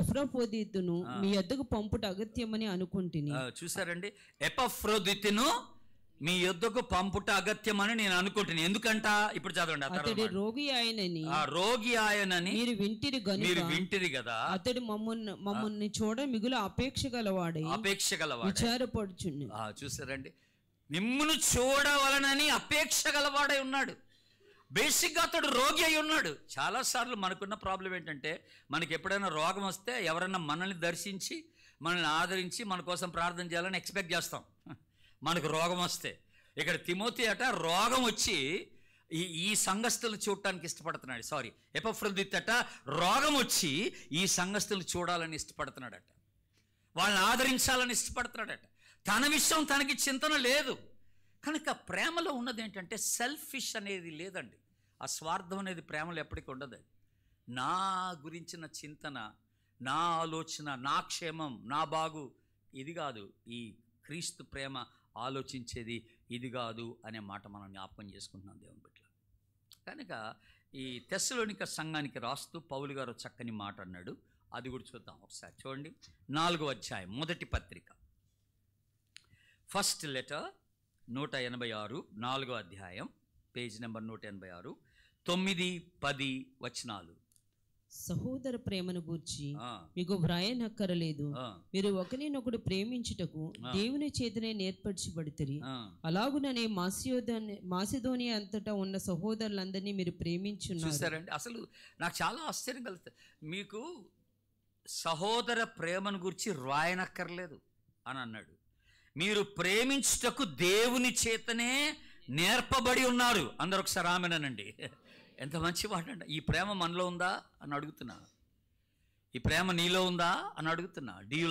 ఎఫ్రోదితును మీ యొద్దకు పంపుట అగత్యమని అనుకుంటుని. చూసారండి, ఎపఫ్రోదితును మీ యొద్దకు పంపుట అగత్యమని నేను అనుకుంటున్నాను. ఎందుకంట ఇప్పుడు చదవండి. అతడు రోగి ఆయనని, రోగి ఆయనని మీరు వింటిరి కదా. అతడు మమ్మల్ని చూడ మిగులు అపేక్ష గలవాడు విచారపడుచుండు. చూసారండి, మిమ్మును చూడవలనని అపేక్ష గలవాడై ఉన్నాడు. బేసిక్గా అతడు రోగి అయి ఉన్నాడు. చాలాసార్లు మనకున్న ప్రాబ్లం ఏంటంటే, మనకి ఎప్పుడైనా రోగం వస్తే ఎవరైనా మనల్ని దర్శించి మనల్ని ఆదరించి మన కోసం ప్రార్థన చేయాలని ఎక్స్పెక్ట్ చేస్తాం. మనకు రోగం వస్తే, ఇక్కడ తిమోతి అట రోగం వచ్చి ఈ సంఘస్థులు చూడటానికి ఇష్టపడుతున్నాడు. సారీ, ఎపఫ్రోదితు అట రోగం వచ్చి ఈ సంఘస్థులు చూడాలని ఇష్టపడుతున్నాడట, వాళ్ళని ఆదరించాలని ఇష్టపడుతున్నాడట. తన విషయం తనకి చింతన లేదు. కనుక ప్రేమలో ఉన్నది ఏంటంటే సెల్ఫిష్ అనేది లేదండి. ఆ స్వార్థం అనేది ప్రేమలో ఎప్పటికీ ఉండదు. నా గురించిన చింతన, నా ఆలోచన, నా క్షేమం, నా బాగు, ఇది కాదు. ఈ క్రీస్తు ప్రేమ ఆలోచించేది ఇది కాదు అనే మాట మనం జ్ఞాపకం చేసుకుంటున్నాం దేవుని బిడ్డ. కనుక ఈ తెస్సలోనిక సంఘానికి రాస్తూ పౌలు గారు చక్కని మాట అన్నాడు. అది కూడా చూద్దాం ఒకసారి. చూడండి, 4వ అధ్యాయం, మొదటి పత్రిక, ఫస్ట్ లెటర్, 186, 4వ అధ్యాయం, పేజ్ నెంబర్ 186, 9-10 వచనాలు. సహోదర ప్రేమను గూర్చి మీకు వ్రాయనక్కరలేదు. మీరు ఒకరినొకడు ప్రేమించుటకు దేవుని చేతనే నేర్పరచబడితిరి. అలాగుననే మాసిదోనియా అంతటా ఉన్న సహోదరులందరినీ మీరు ప్రేమించున్నారు. చూసారండి, అసలు నాకు చాలా ఆశ్చర్యం కలుగుతుంది. మీకు సహోదర ప్రేమను గురించి వ్రాయనక్కర్లేదు అని అన్నాడు. మీరు ప్రేమించుటకు దేవుని చేతనే నేర్పబడి ఉన్నారు. అందరూ ఒకసారి ఆమెనండి. ఎంత మంచి మాట అండి. ఈ ప్రేమ మనలో ఉందా అని అడుగుతున్నా. ఈ ప్రేమ నీలో ఉందా అని అడుగుతున్నా. Do you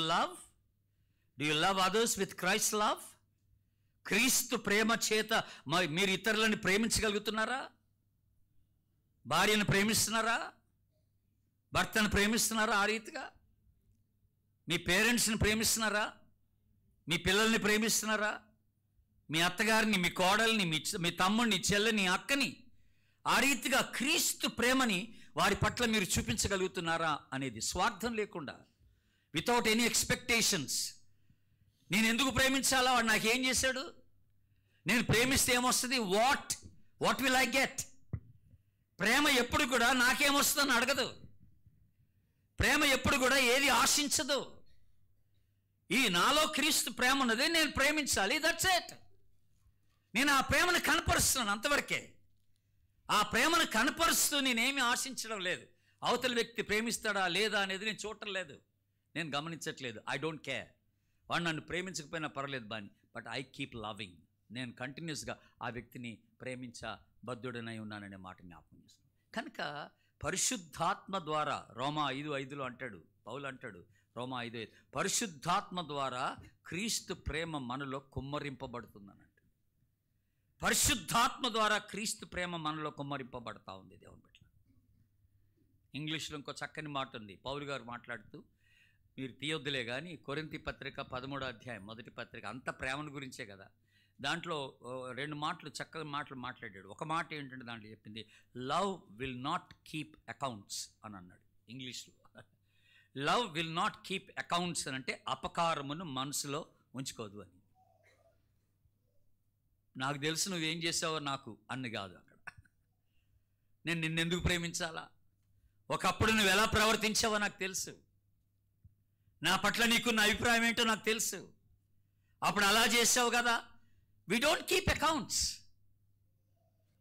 love others with Christ love? క్రీస్తు ప్రేమ చేత మీరు ఇతరులని ప్రేమించగలుగుతున్నారా? భార్యను ప్రేమిస్తున్నారా? భర్తను ప్రేమిస్తున్నారా? ఆ రీతిగా మీ పేరెంట్స్ని ప్రేమిస్తున్నారా? మీ పిల్లల్ని ప్రేమిస్తున్నారా? మీ అత్తగారిని, మీ కోడల్ని, మీ తమ్ముడిని, చెల్లిని, అక్కని, ఆ రీతిగా క్రీస్తు ప్రేమని వారి పట్ల మీరు చూపించగలుగుతున్నారా అనేది, స్వార్థం లేకుండా, వితౌట్ ఎనీ ఎక్స్పెక్టేషన్స్. నేను ఎందుకు ప్రేమించాలా, వాడు నాకేం చేశాడు, నేను ప్రేమిస్తే ఏమొస్తుంది, వాట్ విల్ ఐ గెట్. ప్రేమ ఎప్పుడు కూడా నాకేమొస్తుందని అడగదు. ప్రేమ ఎప్పుడు కూడా ఏది ఆశించదు. ఈ నాలో క్రీస్తు ప్రేమ ఉన్నది, నేను ప్రేమించాలి, దట్స్ ఇట్. నేను ఆ ప్రేమను కనపరుస్తున్నాను, అంతవరకే. ఆ ప్రేమను కనపరుస్తూ నేనేమి ఆశించడం లేదు. అవతల వ్యక్తి ప్రేమిస్తాడా లేదా అనేది నేను చూడటం లేదు, నేను గమనించట్లేదు. I don't care. వాడు నన్ను ప్రేమించకపోయినా పర్వాలేదు బాని, బట్ ఐ కీప్ లవింగ్. నేను కంటిన్యూస్గా ఆ వ్యక్తిని ప్రేమించబద్ధుడనై ఉన్నాననే మాట జ్ఞాపకం చేస్తున్నాను. కనుక పరిశుద్ధాత్మ ద్వారా, రోమా 5:5 అంటాడు, పౌలు అంటాడు, రోమా 5:5, పరిశుద్ధాత్మ ద్వారా క్రీస్తు ప్రేమ మనలో కుమ్మరింపబడుతుందనంట. పరిశుద్ధాత్మ ద్వారా క్రీస్తు ప్రేమ మనలో కుమ్మరింపబడతా ఉంది దేవుని బిడ్డ. ఇంగ్లీష్లో ఇంకో చక్కని మాట ఉంది, పౌలు గారు మాట్లాడుతూ, మీరు తీయొద్దులే కానీ కొరింథీ పత్రిక 13వ అధ్యాయం, మొదటి పత్రిక, అంత ప్రేమను గురించే కదా. దాంట్లో 2 మాటలు, చక్కని మాటలు మాట్లాడాడు. ఒక మాట ఏంటంటే దాంట్లో చెప్పింది, love will not keep accounts అని అన్నాడు ఇంగ్లీష్లో. Love will not keep accounts అని అంటే అపకారమును మనసులో ఉంచుకోదు అని. నాకు తెలుసు నువ్వేం చేసావో నాకు అన్ని కాదు. అక్కడ నేను నిన్నెందుకు ప్రేమించాలా, ఒకప్పుడు నువ్వు ఎలా ప్రవర్తించావో నాకు తెలుసు, నా పట్ల నీకున్న అభిప్రాయం ఏంటో నాకు తెలుసు, అప్పుడు అలా చేసావు కదా. We don't keep accounts.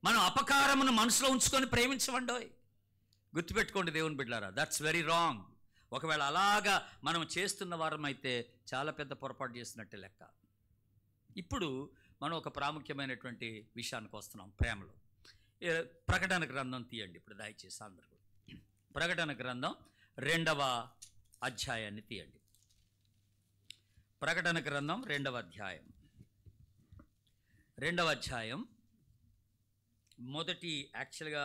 మనం అపకారమును మనసులో ఉంచుకొని ప్రేమించమండోయ్. గుర్తుపెట్టుకోండి దేవుని బిడ్డలారా, దట్స్ వెరీ రాంగ్. ఒకవేళ అలాగా మనం చేస్తున్న వారం అయితే చాలా పెద్ద పొరపాటు చేసినట్టే లెక్క. ఇప్పుడు మనం ఒక ప్రాముఖ్యమైనటువంటి విషయానికి వస్తున్నాం ప్రేమలో. ప్రకటన గ్రంథం తీయండి ఇప్పుడు దయచేసి అందరూ. ప్రకటన గ్రంథం 2వ అధ్యాయాన్ని తీయండి. ప్రకటన గ్రంథం 2వ అధ్యాయం. 2వ అధ్యాయం మొదటి యాక్చువల్గా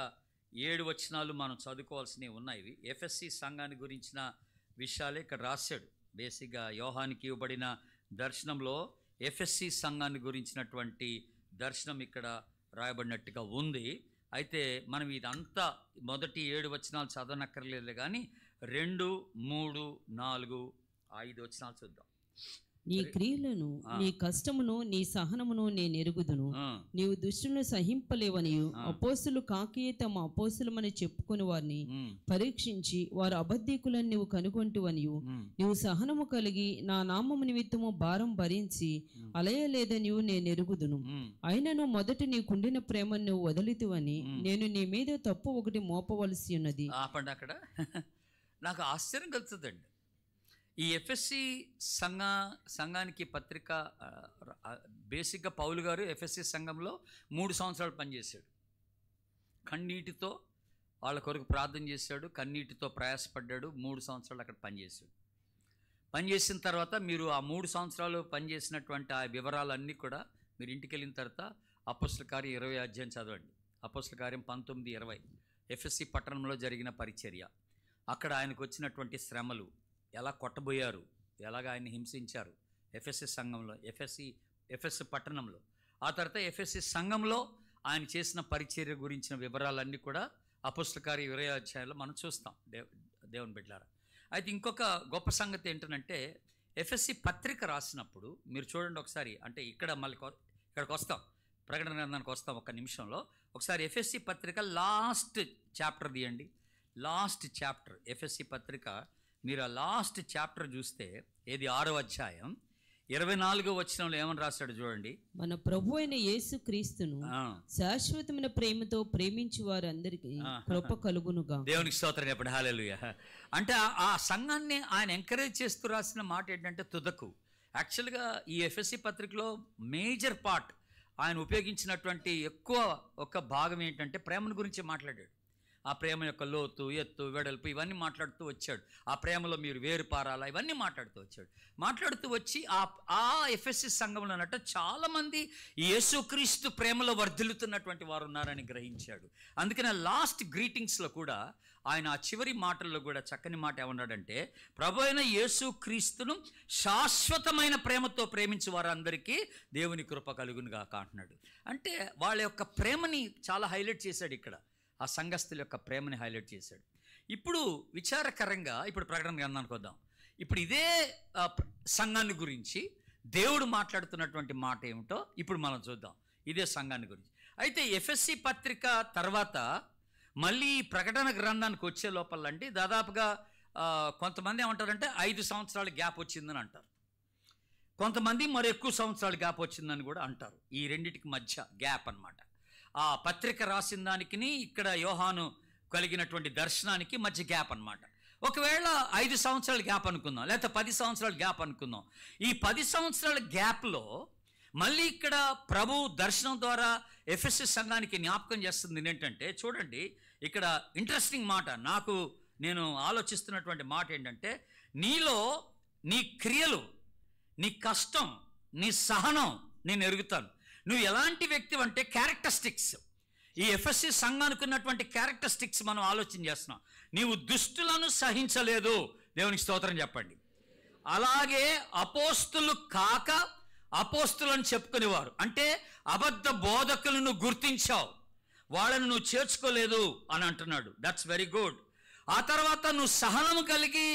7 వచనాలు మనం చదువుకోవాల్సినవి ఉన్నాయి. ఎఫ్ఎస్సి సంఘాన్ని గురించిన విషయాలే ఇక్కడ రాశాడు. బేసిక్గా యోహానికి ఇవ్వబడిన దర్శనంలో ఎఫ్ఎస్సి సంఘాన్ని గురించినటువంటి దర్శనం ఇక్కడ రాయబడినట్టుగా ఉంది. అయితే మనం ఇదంతా మొదటి 7 వచనాలు చదవనక్కర్లేదు, కానీ 2, 3, 4, 5 వచనాలు చూద్దాం. నీ క్రియలను, నీ కష్టమును, నీ సహనమును నేను ఎరుగుదును. నీవు దుష్టులను సహింపలేవనియు అపోస్తులు కాకియే తమ అపోస్తులమని చెప్పుకుని వారిని పరీక్షించి వారు అబద్ధికులని నీవు కనుగొంటువనియు, నీవు సహనము కలిగి నా నామము నిమిత్తము భారం భరించి అలయలేదని నేను ఎరుగుదును. అయినను మొదట నీకుండిన ప్రేమను నువ్వు వదిలితువని నేను నీ మీద తప్పు ఒకటి మోపవలసి ఉన్నది. అక్కడ నాకు ఆశ్చర్యం కలుగుతుందండి. ఈ ఎఫ్ఎస్సి సంఘానికి పత్రిక బేసిక్గా పౌలు గారు ఎఫ్ఎస్సి సంఘంలో 3 సంవత్సరాలు పనిచేశాడు. కన్నీటితో వాళ్ళ కొరకు ప్రార్థన చేశాడు, కన్నీటితో ప్రయాసపడ్డాడు. 3 సంవత్సరాలు అక్కడ పనిచేశాడు. పనిచేసిన తర్వాత మీరు ఆ 3 సంవత్సరాలు పనిచేసినటువంటి ఆ వివరాలన్నీ కూడా మీరు ఇంటికి వెళ్ళిన తర్వాత అపోస్తల కార్యం 20 అధ్యాయం చదవండి. అపోస్తల కార్యం 19-20 ఎఫ్ఎస్సి పట్టణంలో జరిగిన పరిచర్య, అక్కడ ఆయనకు వచ్చినటువంటి శ్రమలు, ఎలా కొట్టబోయారు, ఎలాగ ఆయన హింసించారు ఎఫ్ఎస్సి సంఘంలో, ఎఫ్ఎస్సి పట్టణంలో. ఆ తర్వాత ఎఫ్ఎస్సి సంఘంలో ఆయన చేసిన పరిచర్య గురించిన వివరాలన్నీ కూడా అపోస్తల కార్యం 20 అధ్యాయంలో మనం చూస్తాం దేవుని బిడ్డలారా. అయితే ఇంకొక గొప్ప సంగతి ఏంటంటే ఎఫ్ఎస్సి పత్రిక రాసినప్పుడు మీరు చూడండి ఒకసారి, అంటే ఇక్కడికి వస్తాం, ప్రకటన గ్రంథానికి వస్తాం ఒక్క నిమిషంలో. ఒకసారి ఎఫ్ఎస్సి పత్రిక లాస్ట్ చాప్టర్ తీయండి. లాస్ట్ చాప్టర్ ఎఫ్ఎస్సి పత్రిక మీరు ఆ లాస్ట్ చాప్టర్ చూస్తే ఏది 6వ అధ్యాయం 24వ వచనంలో ఏమని రాశాడు చూడండి. మన ప్రభు అయిన యేసు క్రీస్తును శాశ్వతమైన ప్రేమతో ప్రేమించి వారందరికీ కృప కలుగునుగా. దేవునికి స్తోత్రం చెప్పండి, హల్లెలూయా. అంటే ఆ సంఘాన్ని ఆయన ఎంకరేజ్ చేస్తూ రాసిన మాట ఏంటంటే తుదకు. యాక్చువల్గా ఈ ఎఫ్ఎస్సి పత్రికలో మేజర్ పార్ట్ ఆయన ఉపయోగించినటువంటి ఒక భాగం ఏంటంటే ప్రేమను గురించి మాట్లాడాడు. ఆ ప్రేమ యొక్క లోతు, ఎత్తు, వెడల్పు ఇవన్నీ మాట్లాడుతూ వచ్చాడు. ఆ ప్రేమలో మీరు వేరు పారాలా ఇవన్నీ మాట్లాడుతూ వచ్చి ఆ ఎఫ్ఎస్సి సంఘంలో అన్నట్టు చాలామంది యేసుక్రీస్తు ప్రేమలో వర్ధిల్లుతున్నటువంటి వారు ఉన్నారని గ్రహించాడు. అందుకని లాస్ట్ గ్రీటింగ్స్లో కూడా ఆయన ఆ చివరి మాటల్లో కూడా చక్కని మాట ఏమన్నాడంటే, ప్రభు అయిన యేసుక్రీస్తును శాశ్వతమైన ప్రేమతో ప్రేమించే వారందరికీ దేవుని కృప కలుగునుగాక అంటున్నాడు. అంటే వాళ్ళ యొక్క ప్రేమని చాలా హైలైట్ చేశాడు ఇక్కడ. ఆ సంఘస్థుల యొక్క ప్రేమని హైలైట్ చేశాడు. ఇప్పుడు విచారకరంగా ఇప్పుడు ప్రకటన గ్రంథానికి వద్దాం. ఇప్పుడు ఇదే సంఘాన్ని గురించి దేవుడు మాట్లాడుతున్నటువంటి మాట ఏమిటో ఇప్పుడు మనం చూద్దాం, ఇదే సంఘాన్ని గురించి. అయితే ఎఫ్ఎస్సి పత్రిక తర్వాత మళ్ళీ ప్రకటన గ్రంథానికి వచ్చే లోపలండి దాదాపుగా కొంతమంది ఏమంటారంటే 5 సంవత్సరాల గ్యాప్ వచ్చిందని అంటారు, కొంతమంది మరి ఎక్కువ సంవత్సరాల గ్యాప్ వచ్చిందని కూడా అంటారు. ఈ రెండింటికి మధ్య గ్యాప్ అన్నమాట. ఆ పత్రిక రాసిన దానికి ఇక్కడ యోహాను కలిగినటువంటి దర్శనానికి మధ్య గ్యాప్ అన్నమాట. ఒకవేళ 5 సంవత్సరాల గ్యాప్ అనుకుందాం, లేకపోతే 10 సంవత్సరాల గ్యాప్ అనుకుందాం. ఈ 10 సంవత్సరాల గ్యాప్లో మళ్ళీ ఇక్కడ ప్రభు దర్శనం ద్వారా ఎఫ్ఎస్సి సంఘానికి జ్ఞాపకం చేస్తుంది ఏంటంటే, చూడండి ఇక్కడ ఇంట్రెస్టింగ్ మాట, నేను ఆలోచిస్తున్నటువంటి మాట ఏంటంటే, నీలో నీ క్రియలు, నీ కష్టం, నీ సహనం నేను ఎరుగుతాను. నువ్వు ఎలాంటి వ్యక్తి అంటే క్యారెక్టరిస్టిక్స్, ఈ ఎఫ్ఎస్సి సంఘానికి ఉన్నటువంటి క్యారెక్టరిస్టిక్స్ మనం ఆలోచన చేస్తున్నాం. నీవు దుష్టులను సహించలేదు, దేవునికి స్తోత్రం చెప్పండి. అలాగే అపోస్తులు కాక అపోస్తులను చెప్పుకునేవారు, అంటే అబద్ధ బోధకులను గుర్తించావు, వాళ్ళను నువ్వు చేర్చుకోలేదు అని అంటున్నాడు. That's very good. ఆ తర్వాత నువ్వు సహనము కలిగి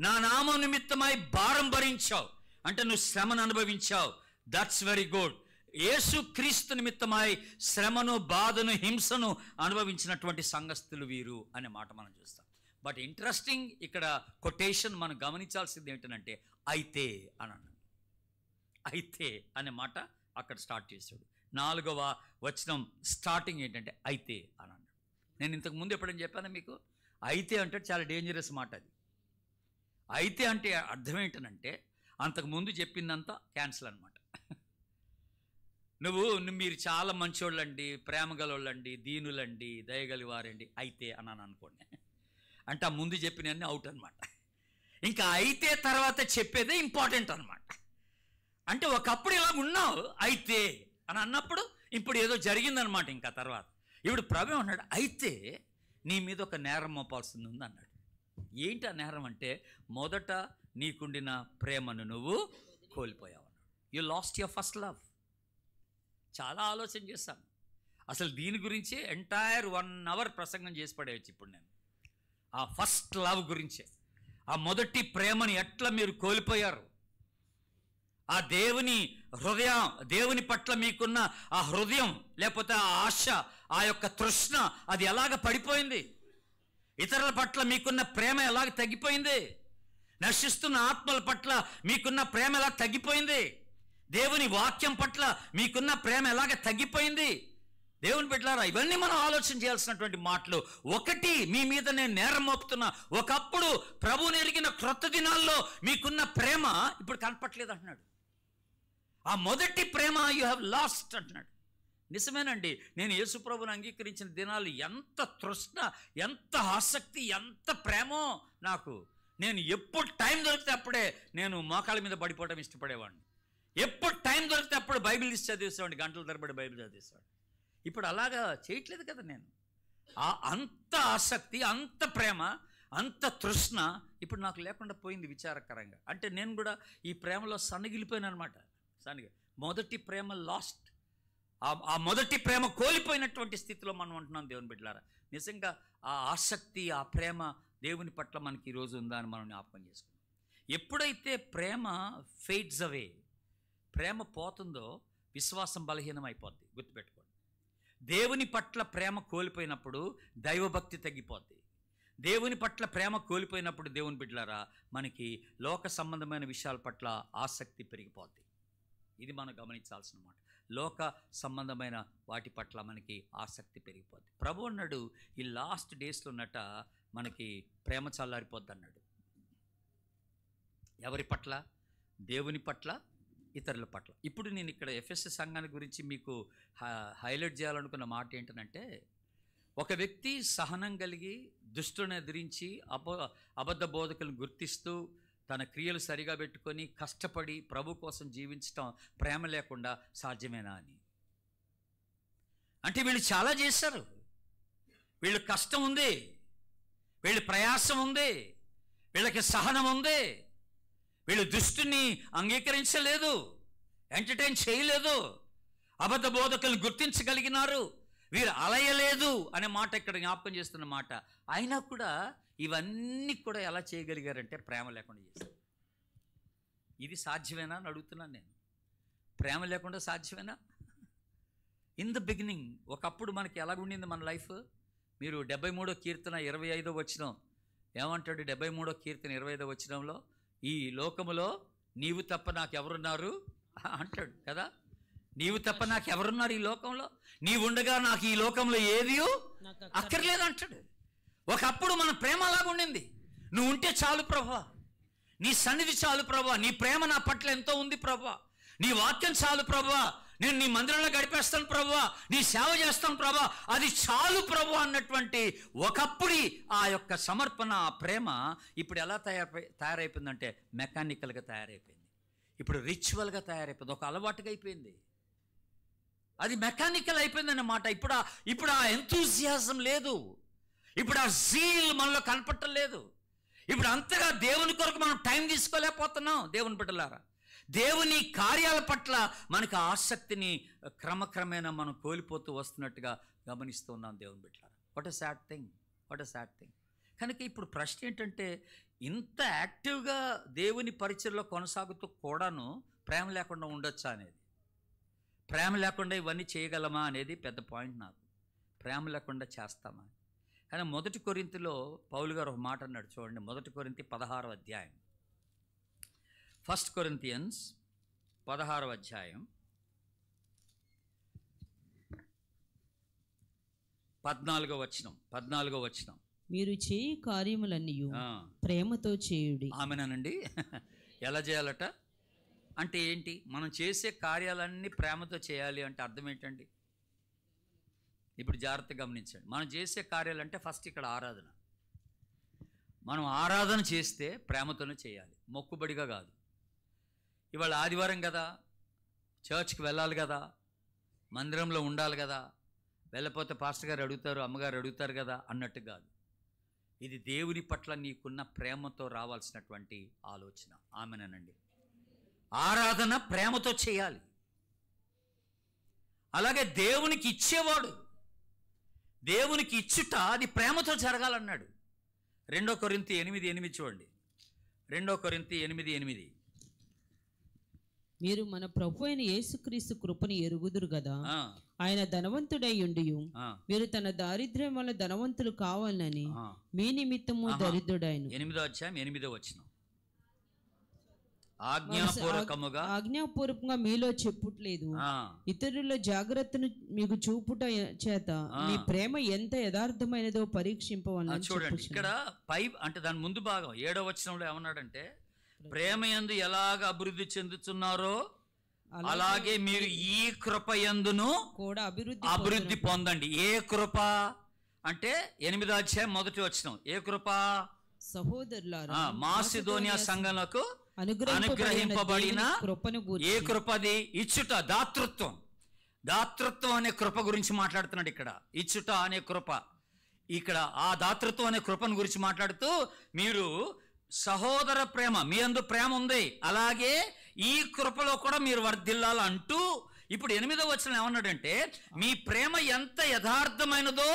నా నామం నిమిత్తమై భారం భరించావు, అంటే నువ్వు శ్రమను అనుభవించావు. That's very good. యేసు క్రీస్తు నిమిత్తమై శ్రమను, బాధను, హింసను అనుభవించినటువంటి సంఘస్థులు వీరు అనే మాట మనం చూస్తాం. బట్ ఇంట్రెస్టింగ్ ఇక్కడ కొటేషన్ మనం గమనించాల్సింది ఏంటంటే అయితే అని అన్నాడు. అయితే అనే మాట అక్కడ స్టార్ట్ చేశాడు. 4వ వచనం స్టార్టింగ్ ఏంటంటే అయితే అని అన్నాడు. నేను ఇంతకు ముందు ఎప్పుడైనా చెప్పాను మీకు, అయితే అంటే చాలా డేంజరస్ మాట అది. అయితే అంటే అర్థం ఏంటనంటే అంతకుముందు చెప్పిందంతా క్యాన్సిల్ అనమాట. మీరు చాలా మంచోళ్ళండి, ప్రేమ గలవాళ్ళండి, దీనులండి, దయగలి వారండి అయితే అన్నాను అనుకోండి, అంటే ఆ ముందు చెప్పినవన్నీ అవుట్ అనమాట. ఇంకా అయితే తర్వాత చెప్పేదే ఇంపార్టెంట్ అనమాట. అంటే ఒకప్పుడు ఇలా ఉన్నావు అయితే అని అన్నప్పుడు ఇప్పుడు ఏదో జరిగిందనమాట. ఇంకా తర్వాత ఇప్పుడు ప్రభు అన్నాడు, అయితే నీ మీద ఒక నేరం మోపాల్సింది ఉంది అన్నాడు. ఏంటి ఆ నేరం అంటే, మొదట నీకుండిన ప్రేమను నువ్వు కోల్పోయావు అన్నాడు. You lost your first love. చాలా ఆలోచన చేశాను అసలు దీని గురించి. ఎంటైర్ 1 hour ప్రసంగం చేసి పడేయచ్చు ఇప్పుడు నేను. ఆ ఫస్ట్ లవ్ గురించే, ఆ మొదటి ప్రేమని ఎట్లా మీరు కోల్పోయారు, ఆ దేవుని పట్ల మీకున్న ఆ హృదయం, లేకపోతే ఆ ఆశ, ఆ యొక్క తృష్ణ, అది ఎలాగ పడిపోయింది, ఇతరుల పట్ల మీకున్న ప్రేమ ఎలాగ తగ్గిపోయింది, నశిస్తున్న ఆత్మల పట్ల మీకున్న ప్రేమ ఎలా తగ్గిపోయింది, దేవుని వాక్యం పట్ల మీకున్న ప్రేమ ఎలాగ తగ్గిపోయింది. దేవుని బిడ్డలారా, ఇవన్నీ మనం ఆలోచన చేయాల్సినటువంటి మాటలు. ఒకటి, మీ మీద నేను నేరం మోపుతున్నా. ఒకప్పుడు ప్రభువుని ఎరిగిన క్రొత్త దినాల్లో మీకున్న ప్రేమ ఇప్పుడు కనపట్లేదు అంటున్నాడు. ఆ మొదటి ప్రేమ యు హ్యావ్ లాస్ట్ అంటున్నాడు. నిజమేనండి. నేను యేసు ప్రభువుని అంగీకరించిన దినాలు ఎంత తృష్ణ, ఎంత ఆసక్తి, ఎంత ప్రేమో నాకు. నేను ఎప్పుడు టైం దొరికితే అప్పుడే నేను మోకాళ్ళ మీద పడిపోవడం ఇష్టపడేవాడిని. ఎప్పుడు టైం దొరికితే అప్పుడు బైబిల్ తీసి చదివేసేవాడిని, గంటల తరబడి బైబిల్ చదివేసేవాడిని. ఇప్పుడు అలాగా చేయట్లేదు కదా నేను. అంత ఆసక్తి, అంత ప్రేమ, అంత తృష్ణ ఇప్పుడు నాకు లేకుండా పోయింది విచారకరంగా. అంటే నేను కూడా ఈ ప్రేమలో సన్నగిలిపోయాను అనమాట. మొదటి ప్రేమ లాస్ట్. ఆ మొదటి ప్రేమ కోల్పోయినటువంటి స్థితిలో మనం ఉంటున్నాం దేవుని బిడ్డలారా. నిజంగా ఆ ఆసక్తి, ఆ ప్రేమ దేవుని పట్ల మనకి ఈరోజు ఉందా అని మనం జ్ఞాపకం చేసుకున్నాం. ఎప్పుడైతే ప్రేమ ఫేడ్స్ అవే, ప్రేమ పోతుందో విశ్వాసం బలహీనం అయిపోద్ది. గుర్తుపెట్టుకోండి. దేవుని పట్ల ప్రేమ కోల్పోయినప్పుడు దైవభక్తి తగ్గిపోద్ది. దేవుని పట్ల ప్రేమ కోల్పోయినప్పుడు దేవుని బిడ్డలారా మనకి లోక సంబంధమైన విషయాల పట్ల ఆసక్తి పెరిగిపోద్ది. ఇది మనం గమనించాల్సిన మాట. లోక సంబంధమైన వాటి పట్ల మనకి ఆసక్తి పెరిగిపోద్ది. ప్రభు అన్నాడు, ఈ లాస్ట్ డేస్లో ఉన్నట మనకి ప్రేమ చల్లారిపోద్ది అన్నాడు. ఎవరి పట్ల? దేవుని పట్ల, ఇతరుల పట్ల. ఇప్పుడు నేను ఇక్కడ ఎఫెసీ సంఘాన్ని గురించి మీకు హైలైట్ చేయాలనుకున్న మాట ఏంటంటే, ఒక వ్యక్తి సహనం కలిగి దుష్టుని ఎదిరించి అబద్ధ బోధకులను గుర్తిస్తూ తన క్రియలు సరిగా పెట్టుకొని కష్టపడి ప్రభు కోసం జీవించటం ప్రేమ లేకుండా సాధ్యమేనా అని. అంటే వీళ్ళు చాలా చేశారు, వీళ్ళు కష్టం ఉంది, వీళ్ళ ప్రయాసం ఉంది, వీళ్ళకి సహనం ఉంది, వీళ్ళు దుష్టుని అంగీకరించలేదు, ఎంటర్టైన్ చేయలేదు, అబద్ధ బోధకులను గుర్తించగలిగినారు, వీరు అలయలేదు అనే మాట ఇక్కడ జ్ఞాపకం చేస్తున్న మాట. అయినా కూడా ఇవన్నీ కూడా ఎలా చేయగలిగారంటే ప్రేమ లేకుండా చేశారు. ఇది సాధ్యమేనా అని అడుగుతున్నాను నేను. ప్రేమ లేకుండా సాధ్యమేనా? ఇన్ ద బిగినింగ్, ఒకప్పుడు మనకి ఎలాగుండింది మన లైఫ్? మీరు 73వ కీర్తన 25వ వచనం ఏమంటాడు? 73వ కీర్తన 25వ వచనంలో, ఈ లోకములో నీవు తప్ప నాకెవరున్నారు అంటాడు కదా. నీవు తప్ప నాకెవరున్నారు ఈ లోకంలో? నీవుండగా నాకు ఈ లోకంలో ఏది అక్కర్లేదు అంటాడు. ఒకప్పుడు మన ప్రేమ అలాగుండింది. నువ్వు ఉంటే చాలు ప్రభువా, నీ సన్నిధి చాలు ప్రభువా, నీ ప్రేమ నా పట్ల ఎంతో ఉంది ప్రభువా, నీ వాక్యం చాలు ప్రభువా, నేను నీ మందిరంలో గడిపేస్తాను ప్రభువా, నీ సేవ చేస్తాను ప్రభువా, అది చాలు ప్రభువా అన్నటువంటి ఒకప్పుడు ఆ యొక్క సమర్పణ, ఆ ప్రేమ ఇప్పుడు ఎలా తయారైపోయిందంటే మెకానికల్గా తయారైపోయింది. ఇప్పుడు రిచువల్గా తయారైపోయింది, ఒక అలవాటుగా అయిపోయింది. అది మెకానికల్ అయిపోయిందన్నమాట. ఇప్పుడు ఆ ఎంతూజియాజం లేదు, ఇప్పుడు ఆ జీల్ మనలో కనపడటం లేదు. ఇప్పుడు అంతగా దేవుని కొరకు మనం టైం తీసుకోలేకపోతున్నాం. దేవుని బిడ్డలారా, దేవుని కార్యాల పట్ల మనకు ఆసక్తిని క్రమక్రమేణా మనం కోల్పోతూ వస్తున్నట్టుగా గమనిస్తున్నాం దేవుని బిడ్డలారా. What a sad thing, what a sad thing. కనుక ఇప్పుడు ప్రశ్న ఏంటంటే, ఇంత యాక్టివ్గా దేవుని పరిచయలో కొనసాగుతూ కూడాను ప్రేమ లేకుండా ఉండొచ్చా అనేది. ప్రేమ లేకుండా ఇవన్నీ చేయగలమా అనేది పెద్ద పాయింట్ నాకు. ప్రేమ లేకుండా చేస్తామా? కానీ 1 కొరింథీలో పౌలు గారు ఒక మాట అన్నాడు చూడండి. 1 కొరింథీ 16వ అధ్యాయం, 1 Corinthians 16వ అధ్యాయం 14వ వచనం. మీరు చేయి కార్యములన్నీ ప్రేమతో చేయుడి. ఆమెనండి. ఎలా చేయాలట అంటే ఏంటి? మనం చేసే కార్యాలన్నీ ప్రేమతో చేయాలి అంటే అర్థం ఏంటండి? ఇప్పుడు జాగ్రత్తగా గమనించండి. మనం చేసే కార్యాలంటే ఫస్ట్ ఇక్కడ ఆరాధన. మనం ఆరాధన చేస్తే ప్రేమతోనే చేయాలి, మొక్కుబడిగా కాదు. ఇవాళ ఆదివారం కదా, చర్చ్కి వెళ్ళాలి కదా, మందిరంలో ఉండాలి కదా, వెళ్ళకపోతే పాస్టర్ గారు అడుగుతారు, అమ్మగారు అడుగుతారు కదా అన్నట్టు కాదు. ఇది దేవుని పట్ల నీకున్న ప్రేమతో రావాల్సినటువంటి ఆలోచన. ఆమెనండి. ఆరాధన ప్రేమతో చేయాలి. అలాగే దేవునికి ఇచ్చేవాడు, దేవునికి ఇచ్చుట అది ప్రేమతో జరగాలన్నాడు. 2 కొరింథీ 8:8 చూడండి. 2 కొరింథీ 8:8. మీరు మన ప్రభు అయిన యేసుక్రీస్తు కృపను ఎరుగుదురు కదా, ఆయన ధనవంతుడై ఉండి మీరు తన దారిద్ర్యం వల్ల ధనవంతులు కావాలని మీ నిమిత్తము దరిద్రుడైన. 8వ అధ్యాయం 8వ వచనం. ఆజ్ఞాపూర్వకంగా మీలో చెప్పుట్లేదు, ఇతరుల జాగ్రత్తను మీకు చూపుట చేత మీ ప్రేమ ఎంత యథార్థమైనదో పరీక్షింపవని. చూడండి ఇక్కడ అంటే దాని ముందు భాగం 7వ వచనంలో ఏమన్నాడంటే, ప్రేమ యందు ఎలాగ అభివృద్ధి చెందుతున్నారో అలాగే మీరు ఈ కృప యందును కూడా అభివృద్ధి పొందండి. ఏ కృప అంటే 8వ అధ్యాయం 1వ వచనం. ఏ కృప? సహోదరులారా, మాసిదోనియా సంఘములకు అనుగ్రహింపబడిన ఏ కృపది? ఇచ్చుట, దాతృత్వం. దాతృత్వం అనే కృప గురించి మాట్లాడుతున్నాడు ఇక్కడ. ఇచ్చుట అనే కృప. ఇక్కడ ఆ దాతృత్వం అనే కృపను గురించి మాట్లాడుతూ, మీరు సహోదర ప్రేమ, మీ అందు ప్రేమ ఉంది, అలాగే ఈ కృపలో కూడా మీరు వర్ధిల్లాలంటూ ఇప్పుడు 8వ వచనం ఏమన్నాడంటే, మీ ప్రేమ ఎంత యథార్థమైనదో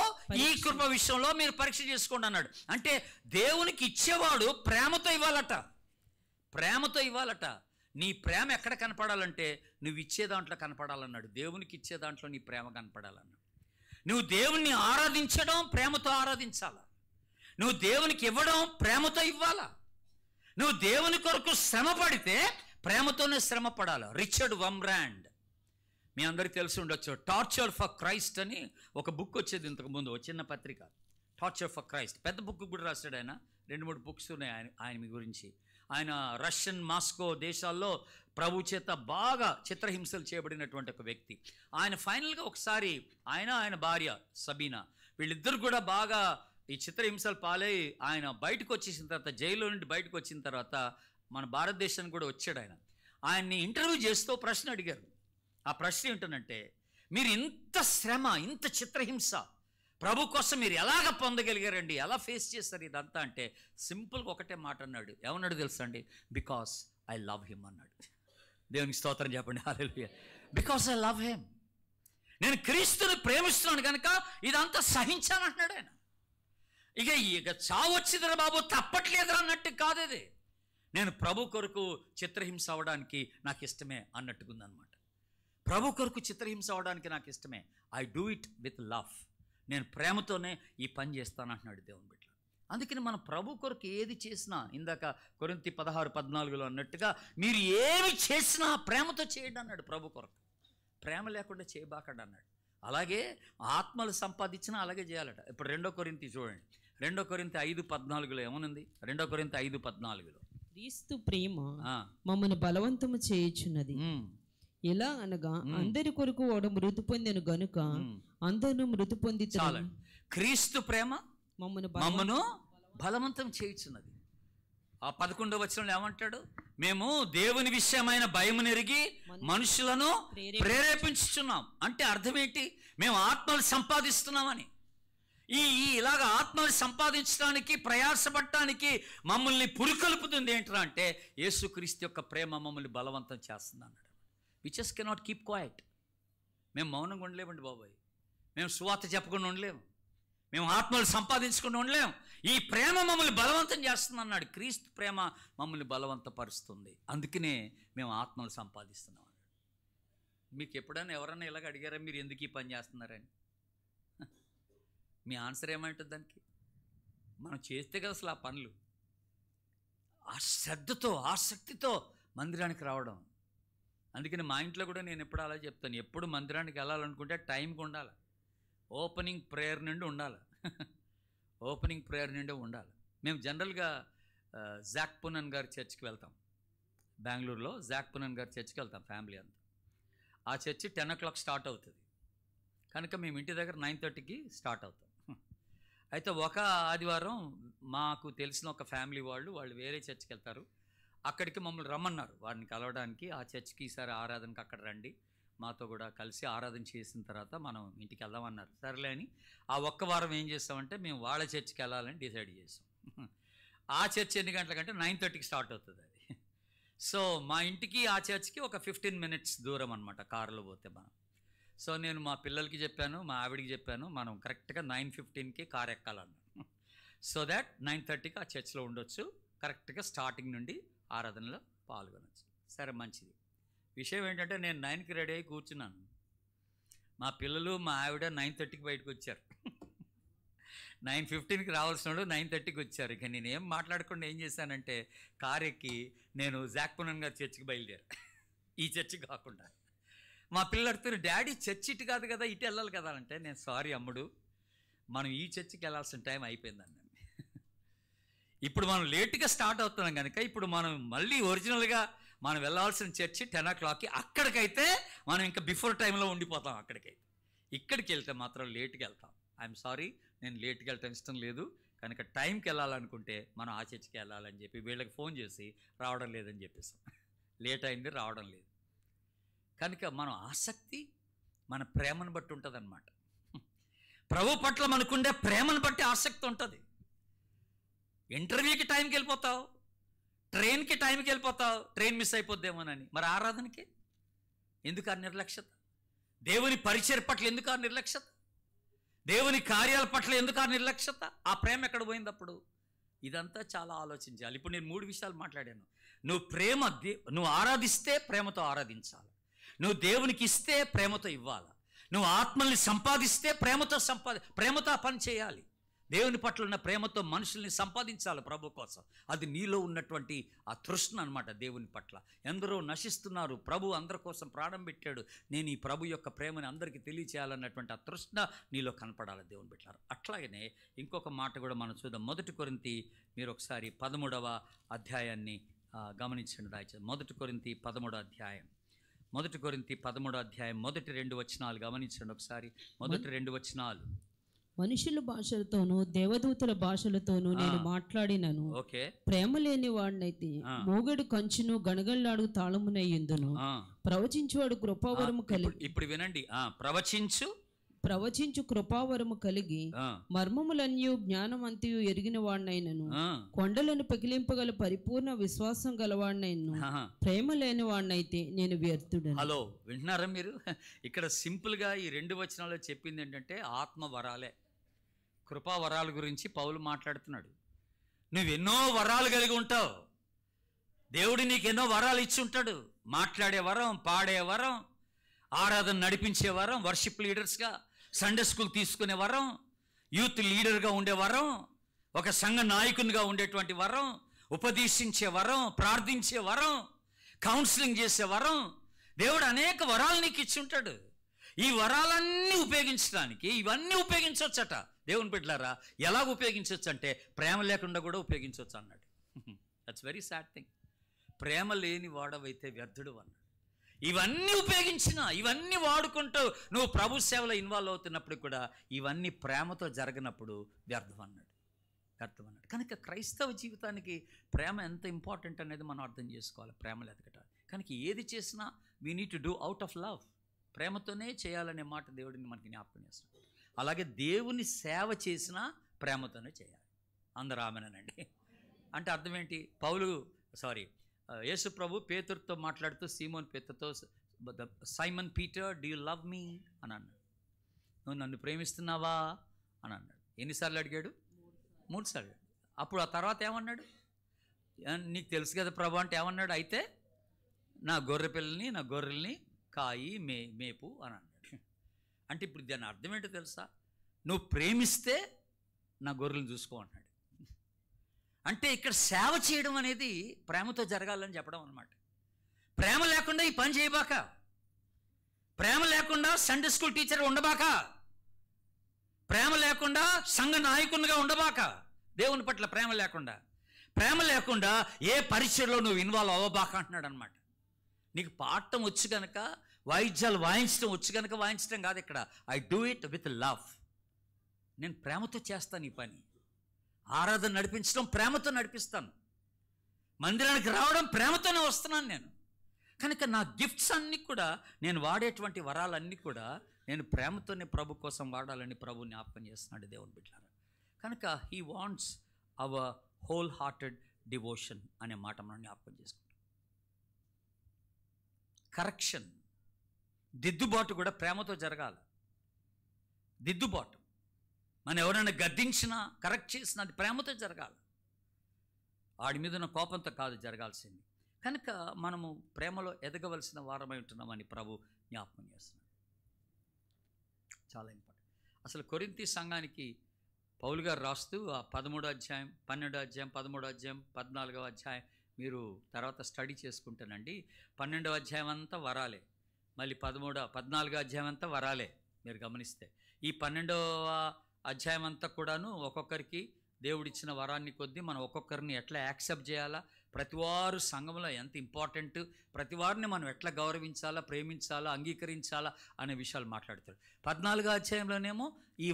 ఈ కృప విషయంలో మీరు పరీక్ష చేసుకోండి అన్నాడు. అంటే దేవునికి ఇచ్చేవాడు ప్రేమతో ఇవ్వాలట, ప్రేమతో ఇవ్వాలట. నీ ప్రేమ ఎక్కడ కనపడాలంటే నువ్వు ఇచ్చే దాంట్లో కనపడాలన్నాడు. దేవునికి ఇచ్చే దాంట్లో నీ ప్రేమ కనపడాలన్నాడు. నువ్వు దేవుణ్ణి ఆరాధించడం ప్రేమతో ఆరాధించాలా, నువ్వు దేవునికి ఇవ్వడం ప్రేమతో ఇవ్వాలా, నువ్వు దేవుని కొరకు శ్రమ పడితే ప్రేమతోనే శ్రమ పడాలి. రిచర్డ్ వమ్రాండ్, మీ అందరికీ తెలిసి ఉండొచ్చు, టార్చర్ ఫర్ క్రైస్ట్ అని ఒక బుక్ వచ్చేది ఇంతకుముందు, ఒక చిన్న పత్రిక, టార్చర్ ఫర్ క్రైస్ట్. పెద్ద బుక్ కూడా రాశాడు ఆయన, 2-3 బుక్స్ ఉన్నాయి ఆయన మీ గురించి. ఆయన రష్యన్, మాస్కో దేశాల్లో ప్రభు చేత బాగా చిత్రహింసలు చేయబడినటువంటి ఒక వ్యక్తి. ఆయన ఫైనల్గా ఒకసారి ఆయన భార్య సబీనా, వీళ్ళిద్దరు కూడా బాగా ఈ చిత్రహింసలు పాలై ఆయన బయటకు వచ్చేసిన తర్వాత, జైల్లో నుండి బయటకు వచ్చిన తర్వాత మన భారతదేశానికి కూడా వచ్చాడు. ఆయన్ని ఇంటర్వ్యూ చేస్తూ ప్రశ్న అడిగారు. ఆ ప్రశ్న ఏంటంటే, మీరు ఇంత శ్రమ, ఇంత చిత్రహింస ప్రభు కోసం మీరు ఎలాగ పొందగలిగారండి, ఎలా ఫేస్ చేస్తారు ఇదంతా అంటే, సింపుల్గా ఒకటే మాట అన్నాడు. ఏమన్నాడు తెలుసా అండి? బికాస్ ఐ లవ్ హిమ్ అన్నాడు. దేవునికి స్తోత్రం చెప్పండి. హల్లెలూయా. బికాస్ ఐ లవ్ హిమ్, నేను క్రీస్తుని ప్రేమిస్తున్నాను కనుక ఇదంతా సహించాను అంటున్నాడు ఆయన. ఇక చావు వచ్చిందిరా బాబు, తప్పట్లేదురా అన్నట్టు కాదు ఇది. నేను ప్రభు కొరకు చిత్రహింస అవ్వడానికి నాకు ఇష్టమే అన్నట్టుకుందనమాట. ప్రభు కొరకు చిత్రహింస అవ్వడానికి నాకు ఇష్టమే. I do it with love. నేను ప్రేమతోనే ఈ పని చేస్తాను అంటున్నాడు దేవుని బిడ్డ. అందుకని మనం ప్రభు కొరకు ఏది చేసినా, ఇందాక కొరింథీ 16:14 అన్నట్టుగా, మీరు ఏమి చేసినా ప్రేమతో చేయండి అన్నాడు. ప్రభు కొరకు ప్రేమ లేకుండా చేయబాకండి అన్నాడు. అలాగే ఆత్మలు సంపాదించినా అలాగే చేయాలట. ఇప్పుడు 2 కొరింథీ చూడండి. 2 కొరింథీ 5:14 ఏమనుంది? 2 కొరింథీ 5:14 క్రీస్తు ప్రేమ మమ్మల్ని బలవంతము చేయుచున్నది. ఎలా అనగా అందరి కొరకు వాడు మృతి పొందెను గనుక అందరూ మృతి పొంది. క్రీస్తు ప్రేమ మమ్మను బలవంతం చేయుచున్నది. ఆ 11వ వచనంలో ఏమంటాడు? మేము దేవుని విషయమైన భయము నెరిగి మనుషులను ప్రేరేపించుచున్నాం. అంటే అర్థం ఏంటి? మేము ఆత్మలు సంపాదిస్తున్నామని. ఇలాగ ఆత్మలు సంపాదించడానికి, ప్రయాసపడటానికి మమ్మల్ని పురికొల్పుతుంది ఏంట్రా అంటే, యేసుక్రీస్తు యొక్క ప్రేమ మమ్మల్ని బలవంతం చేస్తుంది అన్నాడు. We just cannot keep quiet. మేము మౌనంగా ఉండలేమండి బాబాయ్, మేము సువార్త చెప్పకుండా ఉండలేము, మేము ఆత్మలు సంపాదించుకుని ఉండలేము. ఈ ప్రేమ మమ్మల్ని బలవంతం చేస్తుంది అన్నాడు. క్రీస్తు ప్రేమ మమ్మల్ని బలవంతపరుస్తుంది, అందుకనే మేము ఆత్మలు సంపాదిస్తున్నాం అన్నాడు. మీకు ఎప్పుడైనా ఎవరన్నా ఇలాగ అడిగారా, మీరు ఎందుకు ఈ పని చేస్తున్నారని? మీ ఆన్సర్ ఏమంటుంది దానికి? మనం చేస్తే కదా అసలు ఆ పనులు. ఆ శ్రద్ధతో, ఆసక్తితో మందిరానికి రావడం. అందుకని మా ఇంట్లో కూడా నేను ఎప్పుడు అలా చెప్తాను, ఎప్పుడు మందిరానికి వెళ్ళాలనుకుంటే టైంకి ఉండాలి, ఓపెనింగ్ ప్రేయర్ నుండి ఉండాలి, ఓపెనింగ్ ప్రేయర్ నుండి ఉండాలి. మేము జనరల్గా జాక్ పునన్ గారి చర్చ్కి వెళ్తాం, బెంగళూరులో జాక్ పునన్ గారి చర్చ్కి వెళ్తాం ఫ్యామిలీ అంతా. ఆ చర్చి 10 o'clock స్టార్ట్ అవుతుంది కనుక మేము ఇంటి దగ్గర 9:30కి స్టార్ట్ అవుతాం. అయితే ఒక ఆదివారం మాకు తెలిసిన ఒక ఫ్యామిలీ వాళ్ళు వేరే చర్చ్కి వెళ్తారు. అక్కడికి మమ్మల్ని రమ్మన్నారు, వారిని కలవడానికి. ఆ చర్చ్కి ఈసారి ఆరాధనకి అక్కడ రండి, మాతో కూడా కలిసి ఆరాధన చేసిన తర్వాత మనం ఇంటికి వెళ్దామన్నారు. సరేలే అని ఆ ఒక్క వారం ఏం చేస్తామంటే మేము వాళ్ళ చర్చికి వెళ్ళాలని డిసైడ్ చేసాం. ఆ చర్చ్ ఎన్ని గంటలకంటే 9:30కి స్టార్ట్ అవుతుంది అది. సో మా ఇంటికి ఆ చర్చ్కి ఒక 15 minutes దూరం అనమాట కారులో పోతే మనం. సో నేను మా పిల్లలకి చెప్పాను, మా ఆవిడికి చెప్పాను, మనం కరెక్ట్గా 9:15కి కారు ఎక్కాలన్నాను. సో దాట్ 9:30కి ఆ చర్చ్లో ఉండొచ్చు, కరెక్ట్గా స్టార్టింగ్ నుండి ఆరాధనలో పాల్గొనవచ్చు. సరే మంచిది. విషయం ఏంటంటే నేను 9కి రెడీ అయ్యి కూర్చున్నాను. మా పిల్లలు మా ఆవిడ 9:30కి బయటకు వచ్చారు. 9:15కి రావాల్సిన వాళ్ళు 9:30కి వచ్చారు. ఇక నేను ఏం మాట్లాడకుండా ఏం చేశానంటే కారు ఎక్కి నేను జాక్పునన్ గారి చర్చికి బయలుదేరా, ఈ చర్చి కాకుండా. మా పిల్లలు అడుగుతున్నారు, డాడీ చర్చి ఇటు కాదు కదా, ఇటు వెళ్ళాలి కదా అంటే, నేను సారీ అమ్ముడు, మనం ఈ చర్చికి వెళ్ళాల్సిన టైం అయిపోయిందండి. ఇప్పుడు మనం లేట్గా స్టార్ట్ అవుతున్నాం కనుక ఇప్పుడు మనం మళ్ళీ ఒరిజినల్గా మనం వెళ్ళాల్సిన చర్చి 10 o'clockకి, అక్కడికైతే మనం ఇంకా బిఫోర్ టైంలో ఉండిపోతాం. అక్కడికైతే ఇక్కడికి వెళ్తే మాత్రం లేట్గా వెళ్తాం. ఐఎమ్ సారీ, నేను లేట్గా వెళ్ళటం ఇష్టం లేదు కనుక టైంకి వెళ్ళాలనుకుంటే మనం ఆ చర్చికి వెళ్ళాలని చెప్పి వీళ్ళకి ఫోన్ చేసి రావడం లేదని చెప్పేసాం. లేట్ అయింది, రావడం లేదు. కనుక మనం ఆసక్తి మన ప్రేమను బట్టి ఉంటుంది అన్నమాట. ప్రభు పట్ల మనకుండే ప్రేమను బట్టి ఆసక్తి ఉంటుంది. ఇంటర్వ్యూకి టైంకి వెళ్ళిపోతావు, ట్రైన్కి టైంకి వెళ్ళిపోతావు, ట్రైన్ మిస్ అయిపోద్దేమోనని. మరి ఆరాధనకి ఎందుకు ఆ నిర్లక్ష్యత? దేవుని పరిచయం పట్ల ఎందుకు ఆ నిర్లక్ష్యత? దేవుని కార్యాల పట్ల ఎందుకు ఆ నిర్లక్ష్యత? ఆ ప్రేమ ఎక్కడ పోయింది అప్పుడు? ఇదంతా చాలా ఆలోచించాలి. ఇప్పుడు నేను 3 విషయాలు మాట్లాడాను. నువ్వు ఆరాధిస్తే ప్రేమతో ఆరాధించాలి, నువ్వు దేవునికి ఇస్తే ప్రేమతో ఇవ్వాలి, నువ్వు ఆత్మల్ని సంపాదిస్తే ప్రేమతో పని చేయాలి. దేవుని పట్ల ఉన్న ప్రేమతో మనుషుల్ని సంపాదించాలి ప్రభు కోసం. అది నీలో ఉన్నటువంటి ఆ తృష్ణ అనమాట. దేవుని పట్ల ఎందరో నశిస్తున్నారు, ప్రభు అందరి కోసం ప్రాణం పెట్టాడు, నేను ఈ ప్రభు యొక్క ప్రేమని అందరికీ తెలియచేయాలన్నటువంటి ఆ తృష్ణ నీలో కనపడాలి దేవుని బిడ్డలారా. అట్లాగనే ఇంకొక మాట కూడా మనం చూద్దాం. 1 కొరింథీ మీరు ఒకసారి 13వ అధ్యాయాన్ని గమనించండి దయచేసి. 1 కొరింథీ 13వ అధ్యాయం. 1 కొరింథీ 13వ అధ్యాయం మొదటి 2 వచనాలు గమనించండి ఒకసారి. మొదటి 2 వచనాలు. మనుషుల భాషలతోనూ దేవదూతల భాషలతోనూ నేను మాట్లాడినను, ప్రేమ లేని వాడినైతే మోగడు కంచును గణగల్లాడు తాళమునయ్యుందును. ప్రవచించువాడు కృపావరము కలిగి, ఇప్పుడు వినండి, ప్రవచించు కృపావరము కలిగి మర్మములన్యు జ్ఞానమంతయు ఎరిగిన వాడినైనను, కొండలను పగిలింపగల పరిపూర్ణ విశ్వాసం గలవాడినైనను, ప్రేమ లేని వాడినైతే నేను వ్యర్థుడను. హలో, వింటున్నారా మీరు? ఇక్కడ సింపుల్గా ఈ 2 వచనాల్లో చెప్పింది ఏంటంటే ఆత్మ వరాలే, కృపా వరాల గురించి పౌలు మాట్లాడుతున్నాడు. నువ్వెన్నో వరాలు కలిగి ఉంటావు, దేవుడు నీకు ఎన్నో వరాలు ఇచ్చి ఉంటాడు. మాట్లాడే వరం, పాడే వరం, ఆరాధన నడిపించే వరం, వర్షిప్ లీడర్స్గా సండే స్కూల్ తీసుకునే వరం, యూత్ లీడర్గా ఉండే వరం, ఒక సంఘ నాయకునిగా ఉండేటువంటి వరం, ఉపదేశించే వరం, ప్రార్థించే వరం, కౌన్సిలింగ్ చేసే వరం, దేవుడు అనేక వరాలు నీకు ఇచ్చి ఉంటాడు. ఈ వరాలన్నీ ఉపయోగించడానికి ఇవన్నీ ఉపయోగించవచ్చట. దేవుని బిడ్డలారా, ఎలా ఉపయోగించవచ్చు అంటే ప్రేమ లేకుండా కూడా ఉపయోగించవచ్చు అన్నాడు. That's very sad thing. ప్రేమ లేని వాడవైతే వ్యర్థుడు అన్నాడు. ఇవన్నీ ఉపయోగించిన, ఇవన్నీ వాడుకుంటూ నువ్వు ప్రభు సేవలో ఇన్వాల్వ్ అవుతున్నప్పుడు కూడా ఇవన్నీ ప్రేమతో జరగనప్పుడు వ్యర్థం అన్నాడు. కనుక క్రైస్తవ జీవితానికి ప్రేమ ఎంత ఇంపార్టెంట్ అనేది మనం అర్థం చేసుకోవాలి. ప్రేమలు ఎదగటాలి కనుక ఏది చేసినా we need to do out of love. ప్రేమతోనే చేయాలనే మాట దేవుడిని మనకి జ్ఞాపకం చేస్తున్నాడు. అలాగే దేవుని సేవ చేసినా ప్రేమతోనే చేయాలి. అందరూ ఆమెనండి. అంటే అర్థం ఏంటి? యేసు ప్రభు పేతురుతో మాట్లాడుతూ సీమోన్ పేతురుతో, Simon Peter, do you love me అని అన్నాడు. నువ్వు నన్ను ప్రేమిస్తున్నావా అని అన్నాడు. ఎన్నిసార్లు అడిగాడు? 3 సార్లు. అప్పుడు ఆ తర్వాత ఏమన్నాడు? నీకు తెలుసు కదా ప్రభు అంటే ఏమన్నాడు? అయితే నా గొర్రెల్ని కాయి మేపు అని అన్నాడు. అంటే ఇప్పుడు దాని అర్థం ఏంటో తెలుసా? నువ్వు ప్రేమిస్తే నా గొర్రెలను చూసుకో అన్నాడు. అంటే ఇక్కడ సేవ చేయడం అనేది ప్రేమతో జరగాలని చెప్పడం అన్నమాట. ప్రేమ లేకుండా ఈ పని చేయబాక, ప్రేమ లేకుండా సండే స్కూల్ టీచర్ ఉండబాక, ప్రేమ లేకుండా సంఘ నాయకునిగా ఉండబాక, దేవుని పట్ల ప్రేమ లేకుండా ఏ పరిచయలో నువ్వు ఇన్వాల్వ్ అవ్వబాక అంటున్నాడు అనమాట. నీకు పాడటం వచ్చు కనుక, వాయిద్యాలు వాయించడం వచ్చు కనుక వాయించడం కాదు ఇక్కడ. I do it with love. నేను ప్రేమతో చేస్తాను ఈ పని. ఆరాధన నడిపించడం ప్రేమతో నడిపిస్తాను. మందిరానికి రావడం ప్రేమతోనే వస్తున్నాను నేను. కనుక నా గిఫ్ట్స్ అన్నీ కూడా, నేను వాడేటువంటి వరాలన్నీ కూడా నేను ప్రేమతోనే ప్రభు కోసం వాడాలని ప్రభు జ్ఞాపకం చేస్తున్నాడు దేవుని బిడ్డలారా. కనుక he wants our whole hearted devotion అనే మాట మనం జ్ఞాపకం చేసుకుంటాం. కరెక్షన్, దిద్దుబాటు కూడా ప్రేమతో జరగాలి. దిద్దుబాటు, మనం ఎవరైనా గద్దించినా కరెక్ట్ చేసినా అది ప్రేమతో జరగాలి. వాడి మీద ఉన్న కోపంతో కాదు జరగాల్సింది. కనుక మనము ప్రేమలో ఎదగవలసిన వారమై ఉంటున్నామని ప్రభు జ్ఞాపకం చేస్తున్నాడు. చాలా ఇంపార్టెంట్. అసలు కొరింథీ సంఘానికి పౌలు గారు రాస్తూ ఆ 13వ అధ్యాయం, 12వ అధ్యాయం, 13వ అధ్యాయం, 14వ అధ్యాయం మీరు తర్వాత స్టడీ చేసుకుంటానండి. 12వ అధ్యాయం అంతా వరాలే, మళ్ళీ 14వ అధ్యాయం అంతా వరాలే. మీరు గమనిస్తే ఈ 12వ అధ్యాయం అంతా కూడాను ఒక్కొక్కరికి దేవుడిచ్చిన వరాన్ని కొద్దీ మనం ఒక్కొక్కరిని ఎట్లా యాక్సెప్ట్ చేయాలా, ప్రతివారు సంఘంలో ఎంత ఇంపార్టెంట్, ప్రతివారిని మనం ఎట్లా గౌరవించాలా, ప్రేమించాలా, అంగీకరించాలా అనే విషయాలు మాట్లాడతాడు. 14వ అధ్యాయంలోనేమో ఈ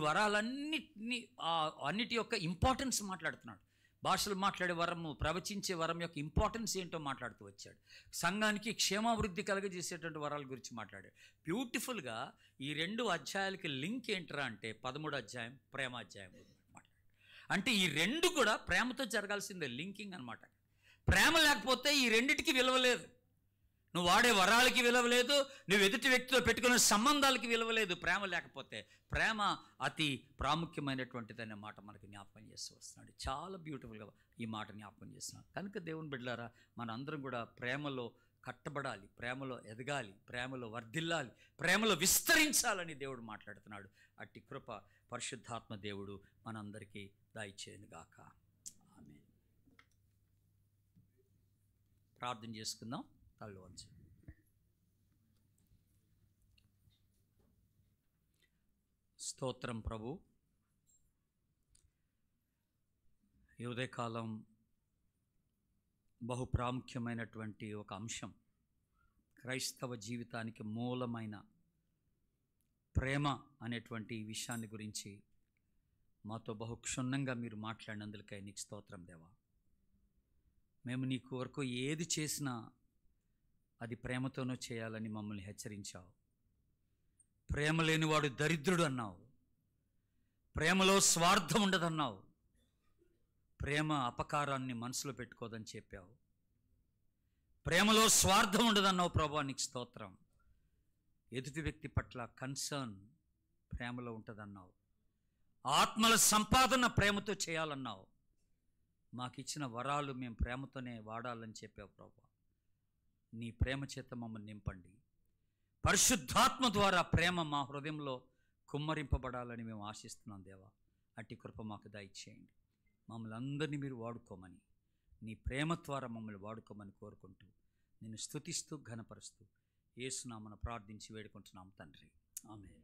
అన్నిటి యొక్క ఇంపార్టెన్స్ మాట్లాడుతున్నాడు. భాషలు మాట్లాడే వరము, ప్రవచించే వరం యొక్క ఇంపార్టెన్స్ ఏంటో మాట్లాడుతూ వచ్చాడు. సంఘానికి క్షేమాభివృద్ధి కలగజేసేటువంటి వరాల గురించి మాట్లాడాడు. బ్యూటిఫుల్గా ఈ 2 అధ్యాయాలకి లింక్ ఏంటరా అంటే 13వ అధ్యాయం ప్రేమాధ్యాయం మాట్లాడు. అంటే ఈ 2 కూడా ప్రేమతో జరగాల్సిందే, లింకింగ్ అనమాట. ప్రేమ లేకపోతే ఈ రెండిటికి విలువ లేదు. నువ్వు వాడే వరాలకి విలువ లేదు, నువ్వు ఎదుటి వ్యక్తితో పెట్టుకునే సంబంధాలకి విలువ లేదు ప్రేమ లేకపోతే. ప్రేమ అతి ప్రాముఖ్యమైనటువంటిదనే మాట మనకి జ్ఞాపకం చేస్తూ వస్తున్నాడు. చాలా బ్యూటిఫుల్గా ఈ మాట జ్ఞాపకం చేస్తున్నాడు. కనుక దేవుని బిడ్డలారా, మన అందరం కూడా ప్రేమలో కట్టబడాలి, ప్రేమలో ఎదగాలి, ప్రేమలో వర్ధిల్లాలి, ప్రేమలో విస్తరించాలని దేవుడు మాట్లాడుతున్నాడు. అట్టి కృప పరిశుద్ధాత్మ దేవుడు మనందరికీ దయచేయునుగాక. ఆమేన్. ప్రార్థన చేసుకుందాం. కళ్ళు వంచు. స్తోత్రం ప్రభు. ఈ ఉదయకాలం బహు ప్రాముఖ్యమైనటువంటి ఒక అంశం, క్రైస్తవ జీవితానికి మూలమైన ప్రేమ అనేటువంటి విషయాన్ని గురించి మాతో బహు క్షుణ్ణంగా మీరు మాట్లాడినందుకై నీకు స్తోత్రం దేవా. మేము నీ కొరకు ఏది చేసినా అది ప్రేమతోనూ చేయాలని మమ్మల్ని హెచ్చరించావు. ప్రేమ లేనివాడు దరిద్రుడు అన్నావు. ప్రేమలో స్వార్థం ఉండదన్నావు. ప్రేమ అపకారాన్ని మనసులో పెట్టుకోదని చెప్పావు. ప్రేమలో స్వార్థం ఉండదన్నావు ప్రభా, నీకు స్తోత్రం. ఎదుటి వ్యక్తి పట్ల కన్సర్న్ ప్రేమలో ఉంటుందన్నావు. ఆత్మల సంపాదన ప్రేమతో చేయాలన్నావు. మాకు ఇచ్చిన వరాలు మేము ప్రేమతోనే వాడాలని చెప్పావు ప్రభా. నీ ప్రేమ చేత మమ్మల్ని నింపండి. పరిశుద్ధాత్మ ద్వారా ప్రేమ మా హృదయంలో కుమ్మరింపబడాలని మేము ఆశిస్తున్నాం దేవా. అట్టి కృప మాకు దయచేయండి. మమ్మల్ని అందరినీ మీరు వాడుకోమని, నీ ప్రేమ ద్వారా మమ్మల్ని వాడుకోమని కోరుకుంటూ నిన్ను స్తుతిస్తూ ఘనపరుస్తూ యేసు నామమున ప్రార్థించి వేడుకుంటున్నాం తండ్రి. ఆమేన్.